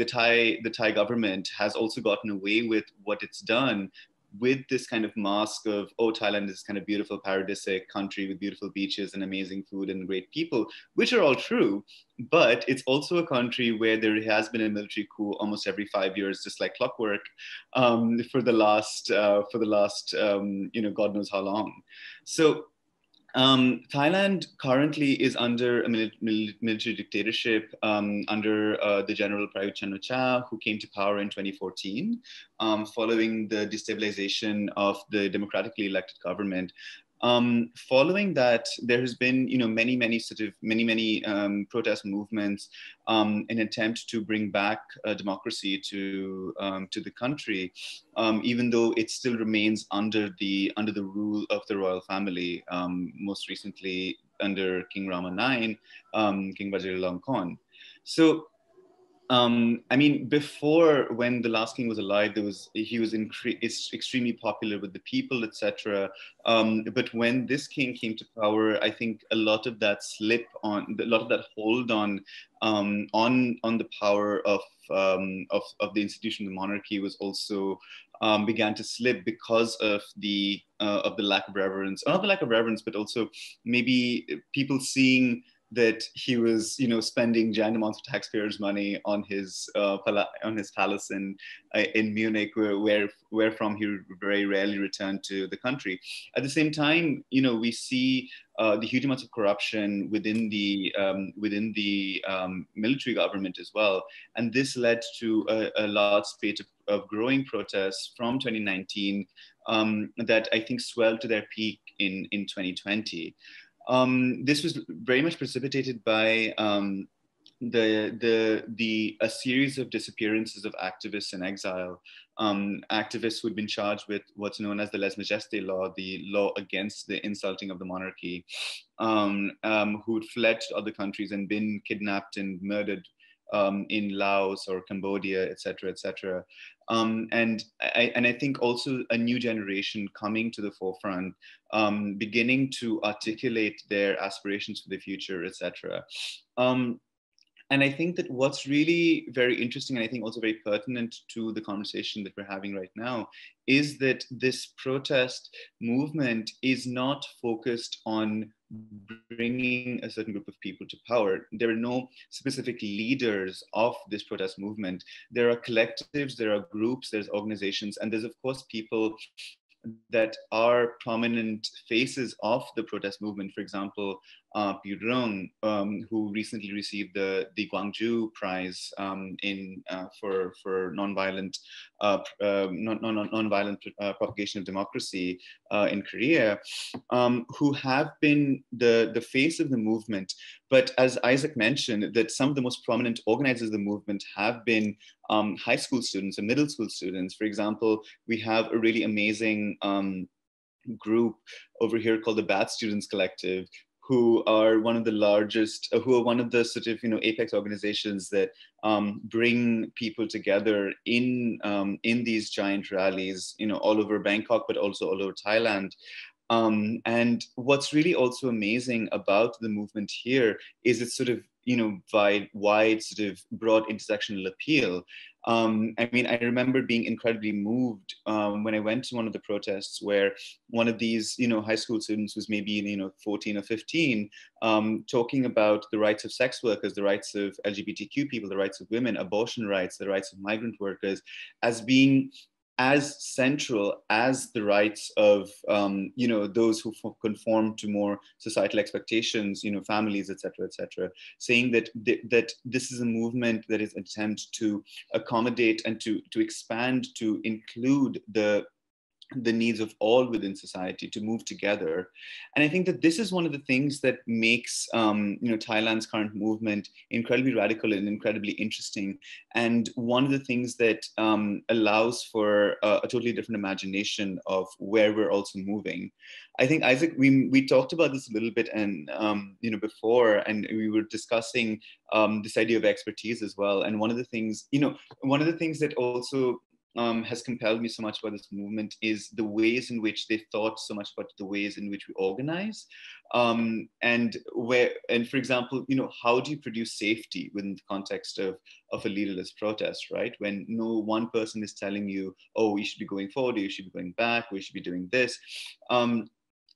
Thai government has also gotten away with what it's done, with this kind of mask of, oh, Thailand is kind of beautiful, paradisic country with beautiful beaches and amazing food and great people, which are all true. But it's also a country where there has been a military coup almost every 5 years, just like clockwork, for the last God knows how long. So Thailand currently is under a military dictatorship under the General Prayut Chan-o-cha, who came to power in 2014, following the destabilization of the democratically elected government. Following that, there has been, many protest movements, an attempt to bring back democracy to the country, even though it still remains under the rule of the royal family. Most recently under King Rama IX, King Vajiralongkorn. So. I mean, before, when the last king was alive, he was extremely popular with the people, etc. But when this king came to power, I think a lot of that hold on the power of the institution of the monarchy was also began to slip, because of the lack of reverence, not the lack of reverence, but also maybe people seeing that he was, spending giant amounts of taxpayers' money on his palace in Munich, where from he very rarely returned to the country. At the same time, we see the huge amounts of corruption within the military government as well, and this led to a large spate of growing protests from 2019 that I think swelled to their peak in 2020. This was very much precipitated by a series of disappearances of activists in exile. Activists who had been charged with what's known as the lèse-majesté law, the law against the insulting of the monarchy, who'd fled to other countries and been kidnapped and murdered in Laos or Cambodia, et cetera, et cetera. And I think also a new generation coming to the forefront, beginning to articulate their aspirations for the future, et cetera. And I think that what's really very interesting, and I think also very pertinent to the conversation that we're having right now, is that this protest movement is not focused on bringing a certain group of people to power. There are no specific leaders of this protest movement. There are collectives, there are groups, there's organizations, and there's of course people that are prominent faces of the protest movement. For example, Pi Rong, who recently received the Gwangju Prize for nonviolent propagation of democracy in Korea, who have been the face of the movement. But as Isaac mentioned, that some of the most prominent organizers of the movement have been high school students and middle school students. For example, we have a really amazing group over here called the Bad Students Collective, who are one of the largest, who are one of the sort of, apex organizations that bring people together in these giant rallies, all over Bangkok, but also all over Thailand. And what's really also amazing about the movement here is its sort of, wide sort of broad intersectional appeal. I mean, I remember being incredibly moved when I went to one of the protests where one of these, high school students was maybe, 14 or 15, talking about the rights of sex workers, the rights of LGBTQ people, the rights of women, abortion rights, the rights of migrant workers, as being as central as the rights of, those who conform to more societal expectations, families, et cetera, saying that this is a movement that is an attempt to accommodate and to expand, to include the needs of all within society, to move together. And I think that this is one of the things that makes Thailand's current movement incredibly radical and incredibly interesting. And one of the things that allows for a totally different imagination of where we're also moving. I think, Isaac, we talked about this a little bit and before, and we were discussing this idea of expertise as well. And one of the things that also has compelled me so much about this movement is the ways in which they thought so much about the ways in which we organize, and for example, how do you produce safety within the context of a leaderless protest, right? When no one person is telling you, oh, you should be going forward, or you should be going back, or you should be doing this.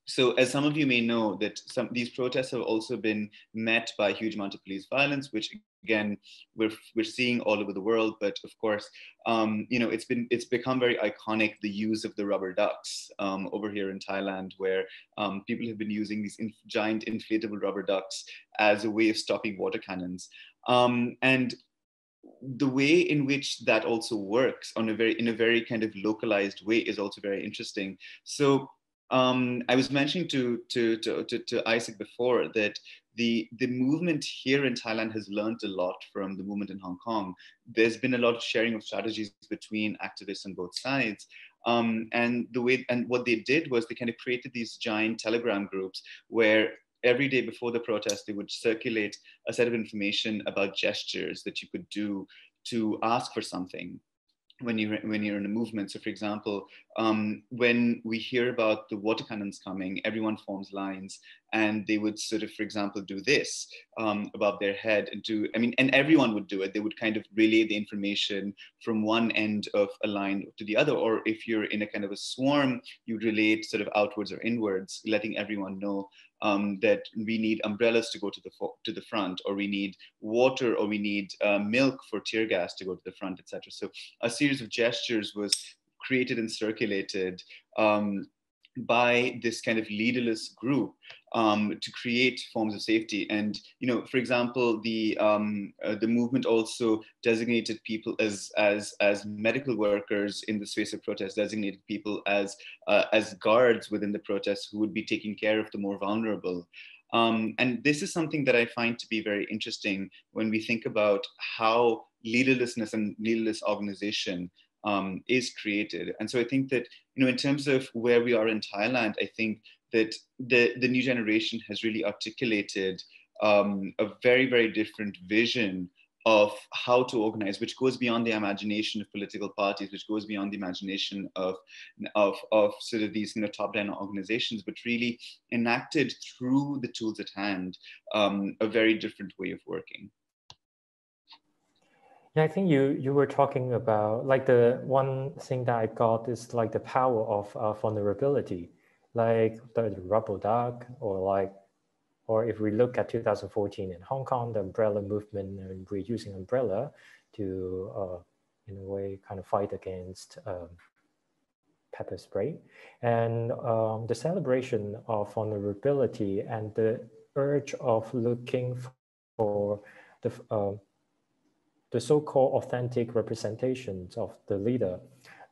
So as some of you may know, that these protests have also been met by a huge amount of police violence, which again, we're seeing all over the world. But of course, it's become very iconic, the use of the rubber ducks over here in Thailand, where people have been using these giant inflatable rubber ducks as a way of stopping water cannons. And the way in which that also works in a very kind of localized way is also very interesting. So I was mentioning to Isaac before that the movement here in Thailand has learned a lot from the movement in Hong Kong. There's been a lot of sharing of strategies between activists on both sides. And what they did was they kind of created these giant Telegram groups where every day before the protest, they would circulate a set of information about gestures that you could do to ask for something when you're in a movement. So for example, when we hear about the water cannons coming, everyone forms lines and they would sort of, for example, do this above their head and everyone would do it. They would kind of relay the information from one end of a line to the other. Or if you're in a kind of a swarm, you'd relay it sort of outwards or inwards, letting everyone know that we need umbrellas to go to the front, or we need water, or we need milk for tear gas to go to the front, etc. So a series of gestures was created and circulated by this kind of leaderless group to create forms of safety. And for example, the movement also designated people as medical workers in the space of protest, designated people as guards within the protest who would be taking care of the more vulnerable. And this is something that I find to be very interesting when we think about how leaderlessness and leaderless organization is created. And so I think that, in terms of where we are in Thailand, I think that the new generation has really articulated a very, very different vision of how to organize, which goes beyond the imagination of political parties, which goes beyond the imagination of sort of these top-down organizations, but really enacted through the tools at hand a very different way of working. Yeah, I think you were talking about, like, the one thing that I got is like the power of vulnerability, like the rubble duck, or if we look at 2014 in Hong Kong, the umbrella movement, and we're using umbrella to, in a way, kind of fight against pepper spray. And the celebration of vulnerability and the urge of looking for the so-called authentic representations of the leader,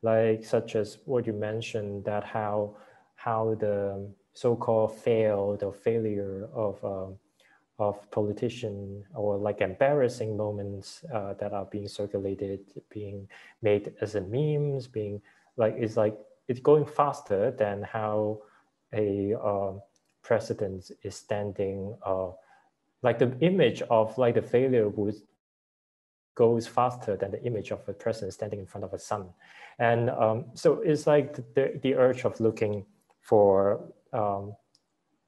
like such as what you mentioned, that how the so-called failure of politician, or like embarrassing moments that are being circulated, being made as a memes, it's going faster than how a president is standing, like the image of like the failure goes faster than the image of a president standing in front of a sun. And so it's like the urge of looking for the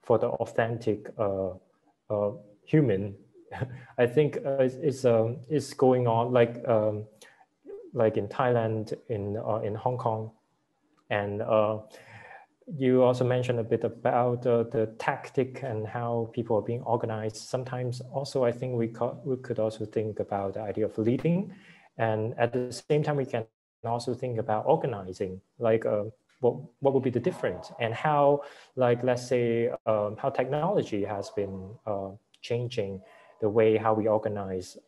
authentic human. I think is going on, like in Thailand, in Hong Kong. And you also mentioned a bit about the tactic and how people are being organized. Sometimes also, I think we could also think about the idea of leading. And at the same time, we can also think about organizing, like what would be the difference, and how, like, let's say, how technology has been changing the way how we organize,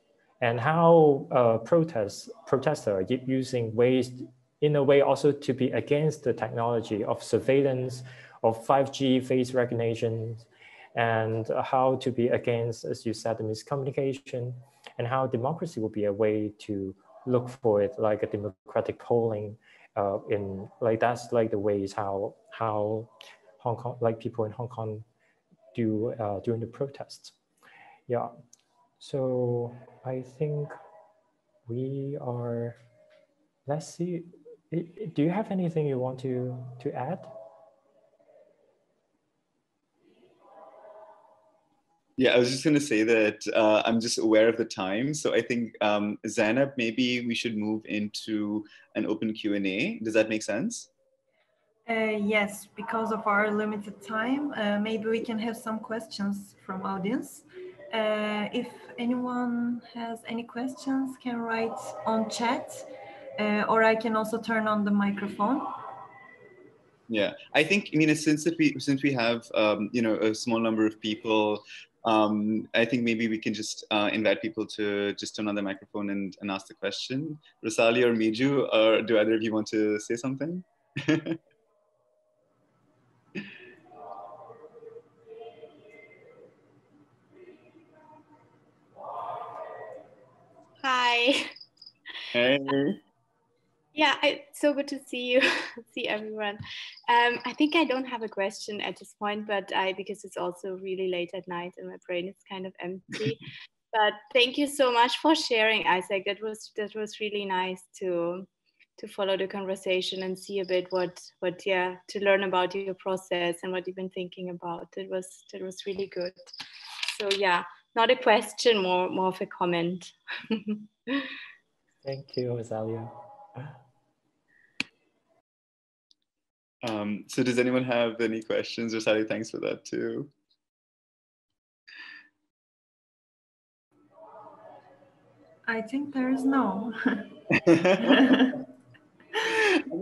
and how protesters are using ways, in a way, also to be against the technology of surveillance, of 5G face recognition, and how to be against, as you said, the miscommunication, and how democracy will be a way to look for it, like a democratic polling, in like that's like the ways how Hong Kong, like people in Hong Kong do during the protests. Yeah, so I think we are. Let's see. Do you have anything you want to add? Yeah, I was just going to say that I'm just aware of the time. So I think, Zainab, maybe we should move into an open Q&A. Does that make sense? Yes, because of our limited time, maybe we can have some questions from audience. If anyone has any questions, can write on chat, or I can also turn on the microphone. Yeah, I think, since we have a small number of people, I think maybe we can just invite people to just turn on the microphone and ask the question. Rosali or Miju, or do either of you want to say something? Hi. Hey. Yeah, it's so good to see you, see everyone. I think I don't have a question at this point, but because it's also really late at night and my brain is kind of empty. But thank you so much for sharing, Isaac. That was really nice to follow the conversation and see a bit what yeah, to learn about your process and what you've been thinking about. It was really good. So yeah, not a question, more of a comment. Thank you, Rosalia. So does anyone have any questions? Rosalia, thanks for that too. I think there is no.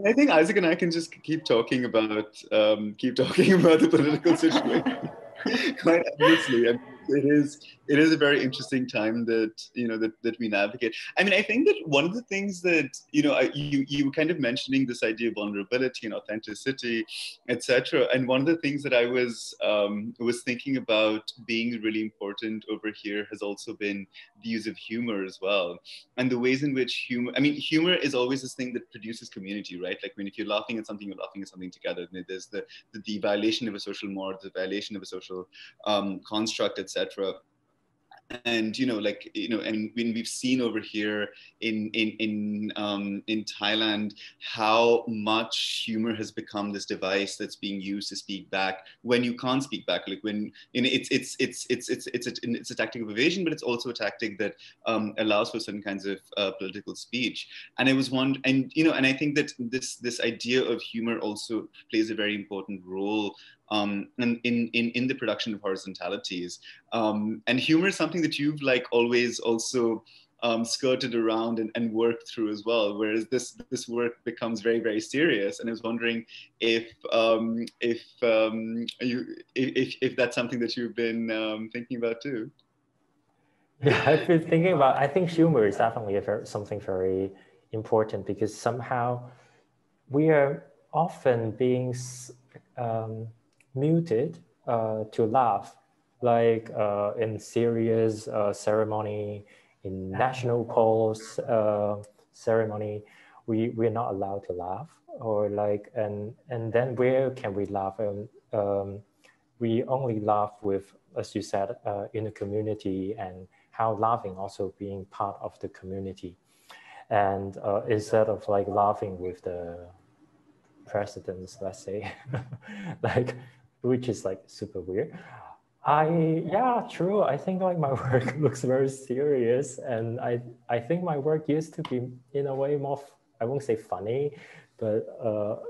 I think Isaac and I can just keep talking about the political situation quite endlessly. I mean, it is a very interesting time that that we navigate. I mean, I think that one of the things that you were kind of mentioning this idea of vulnerability and authenticity, etc. And one of the things that I was thinking about being really important over here has also been the use of humor as well, and the ways in which humor is always this thing that produces community, right? Like if you're laughing at something, you're laughing at something together. There's the violation of a social mode, the violation of a social construct, etc. And and when we've seen over here in Thailand how much humor has become this device that's being used to speak back when you can't speak back, like when it's a tactic of evasion, but it's also a tactic that allows for certain kinds of political speech. And I was wondering, and I think that this idea of humor also plays a very important role in the production of horizontalities, and humor is something that you've always also skirted around and worked through as well, whereas this work becomes very, very serious. And I was wondering if that's something that you've been thinking about too. Yeah, I've been thinking about. I think humor is definitely something very important, because somehow we are often being muted to laugh, like in serious ceremony, in national calls ceremony, we're not allowed to laugh, or and then where can we laugh? We only laugh with, as you said, in the community, and how laughing also being part of the community, and instead of laughing with the presidents, let's say, which is super weird. Yeah, true. I think my work looks very serious, and I think my work used to be in a way more, I won't say funny, but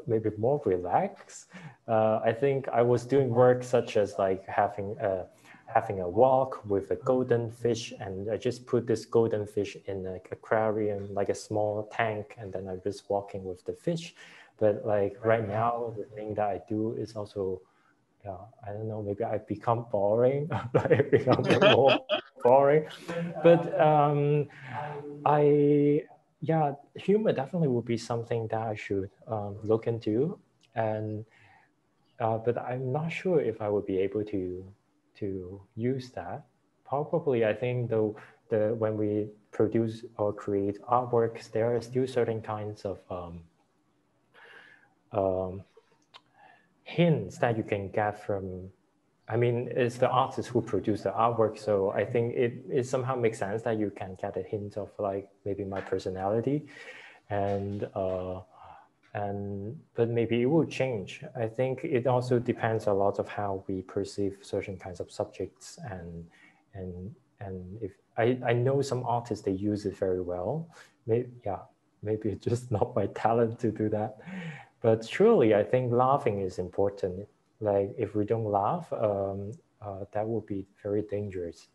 maybe more relaxed. I think I was doing work such as having a walk with a golden fish, and I just put this golden fish in an aquarium, like a small tank, and then I'm just walking with the fish. But right now, the thing that I do is also, I don't know, maybe I become boring, I become more boring. But humor definitely would be something that I should look into, and but I'm not sure if I would be able to use that. Probably, I think though, when we produce or create artworks, there are still certain kinds of hints that you can get from, I mean, it's the artist who produced the artwork, so I think it somehow makes sense that you can get a hint of maybe my personality, and but maybe it will change. I think it also depends a lot of how we perceive certain kinds of subjects, and if I know some artists, they use it very well. Maybe it's just not my talent to do that. But surely, I think laughing is important. If we don't laugh, that would be very dangerous.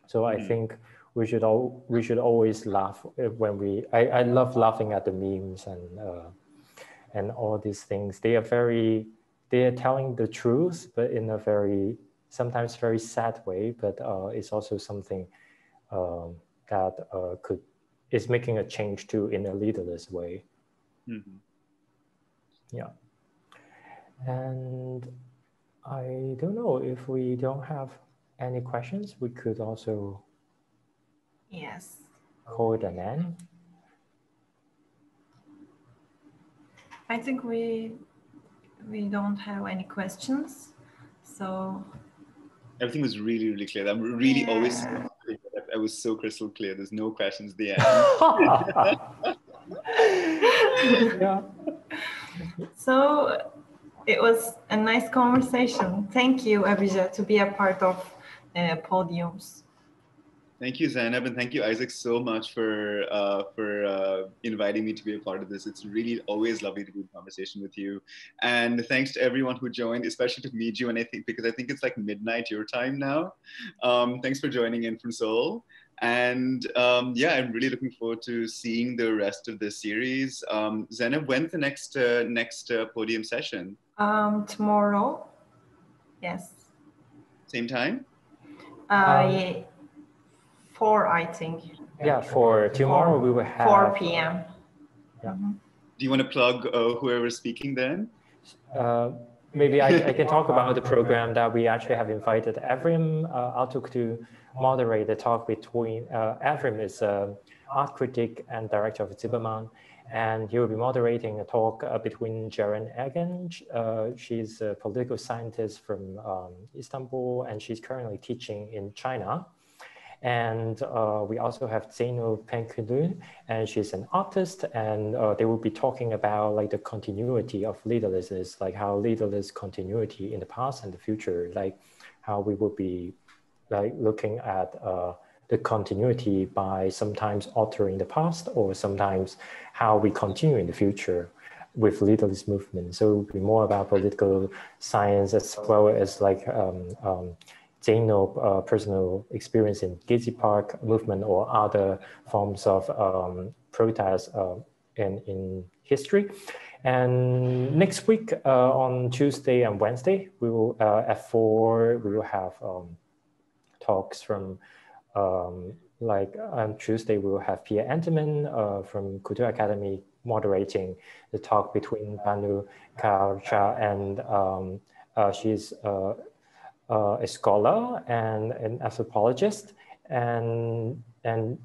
So I think we should always laugh when I love laughing at the memes and all these things. They are telling the truth, but in a sometimes very sad way. But it's also something that is making a change too, in a leaderless way. Mm-hmm. Yeah. And I don't know, if we don't have any questions, we could also call it an end. I think we don't have any questions, so everything was really, really clear. I'm really always, I was so crystal clear. There's no questions at the end. Yeah. So it was a nice conversation. Thank you, Abhijan, to be a part of Podiums. Thank you, Zainab, and thank you, Isaac, so much for inviting me to be a part of this. It's really always lovely to be in conversation with you. And thanks to everyone who joined, especially to meet you, and because I think it's like midnight your time now. Thanks for joining in from Seoul. And yeah, I'm really looking forward to seeing the rest of this series. Zainab, when's the next podium session? Tomorrow. Yes. Same time? Yeah. 4, I think. Yeah, for tomorrow we will have 4 p.m. Yeah. Do you want to plug whoever's speaking then? Maybe I can talk about the program that we actually have invited Evrim Altuğ to moderate the talk between, Evrim is art critic and director of Zilberman'ın, and he will be moderating a talk between Ceren Ergenç. She's a political scientist from Istanbul, and she's currently teaching in China. And we also have Zeyno Pekünlü, and she's an artist, and they will be talking about like the continuity of leaderlessness, like how leaderless continuity in the past and the future, like how we will be like looking at the continuity by sometimes altering the past, or sometimes how we continue in the future with leaderless movement. So it will be more about political science as well as like Zeyno personal experience in Gezi Park movement or other forms of protest in history. And next week on Tuesday and Wednesday, we will at 4 we will have talks from like on Tuesday we will have Pia Entenmann from Culture Academy moderating the talk between Banu Karaca and she's a scholar and an anthropologist, and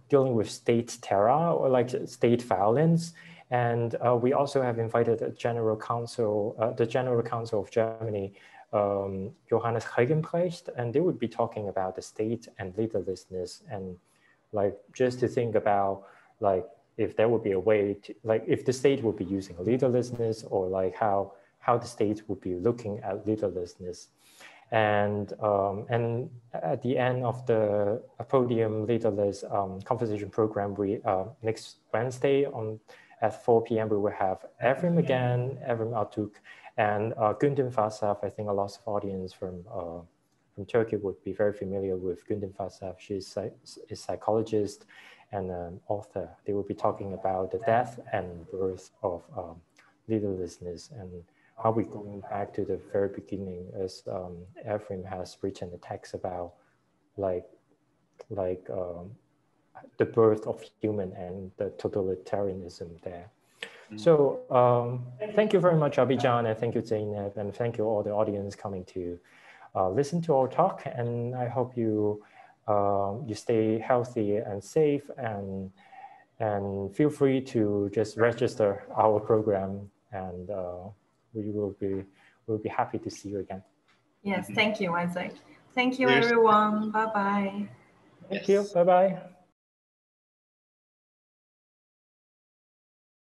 dealing with state terror or like state violence. And we also have invited the General Council of Germany, Johannes Hegenbrecht, and they would be talking about the state and leaderlessness, and like just to think about like if there would be a way to like if the state would be using leaderlessness, or like how the state would be looking at leaderlessness. And at the end of the Podium Leaderless conversation program, we next Wednesday at 4 p.m. we will have Evrim again, Evrim Altuğ, and Gündüz Vassaf. I think a lot of audience from Turkey would be very familiar with Gündüz Vassaf. She's a psychologist and an author. They will be talking about the death and birth of leaderlessness, and how we going back to the very beginning, as Evrim has written a text about like the birth of human and the totalitarianism there. Mm-hmm. So thank you very much, Abhijan, and thank you, Zainab, and thank you all the audience coming to listen to our talk. And I hope you you stay healthy and safe, and feel free to just register our program, and we'll be happy to see you again. Yes, thank you, Isaac. Thank you, everyone. Bye-bye. Thank you. Bye-bye.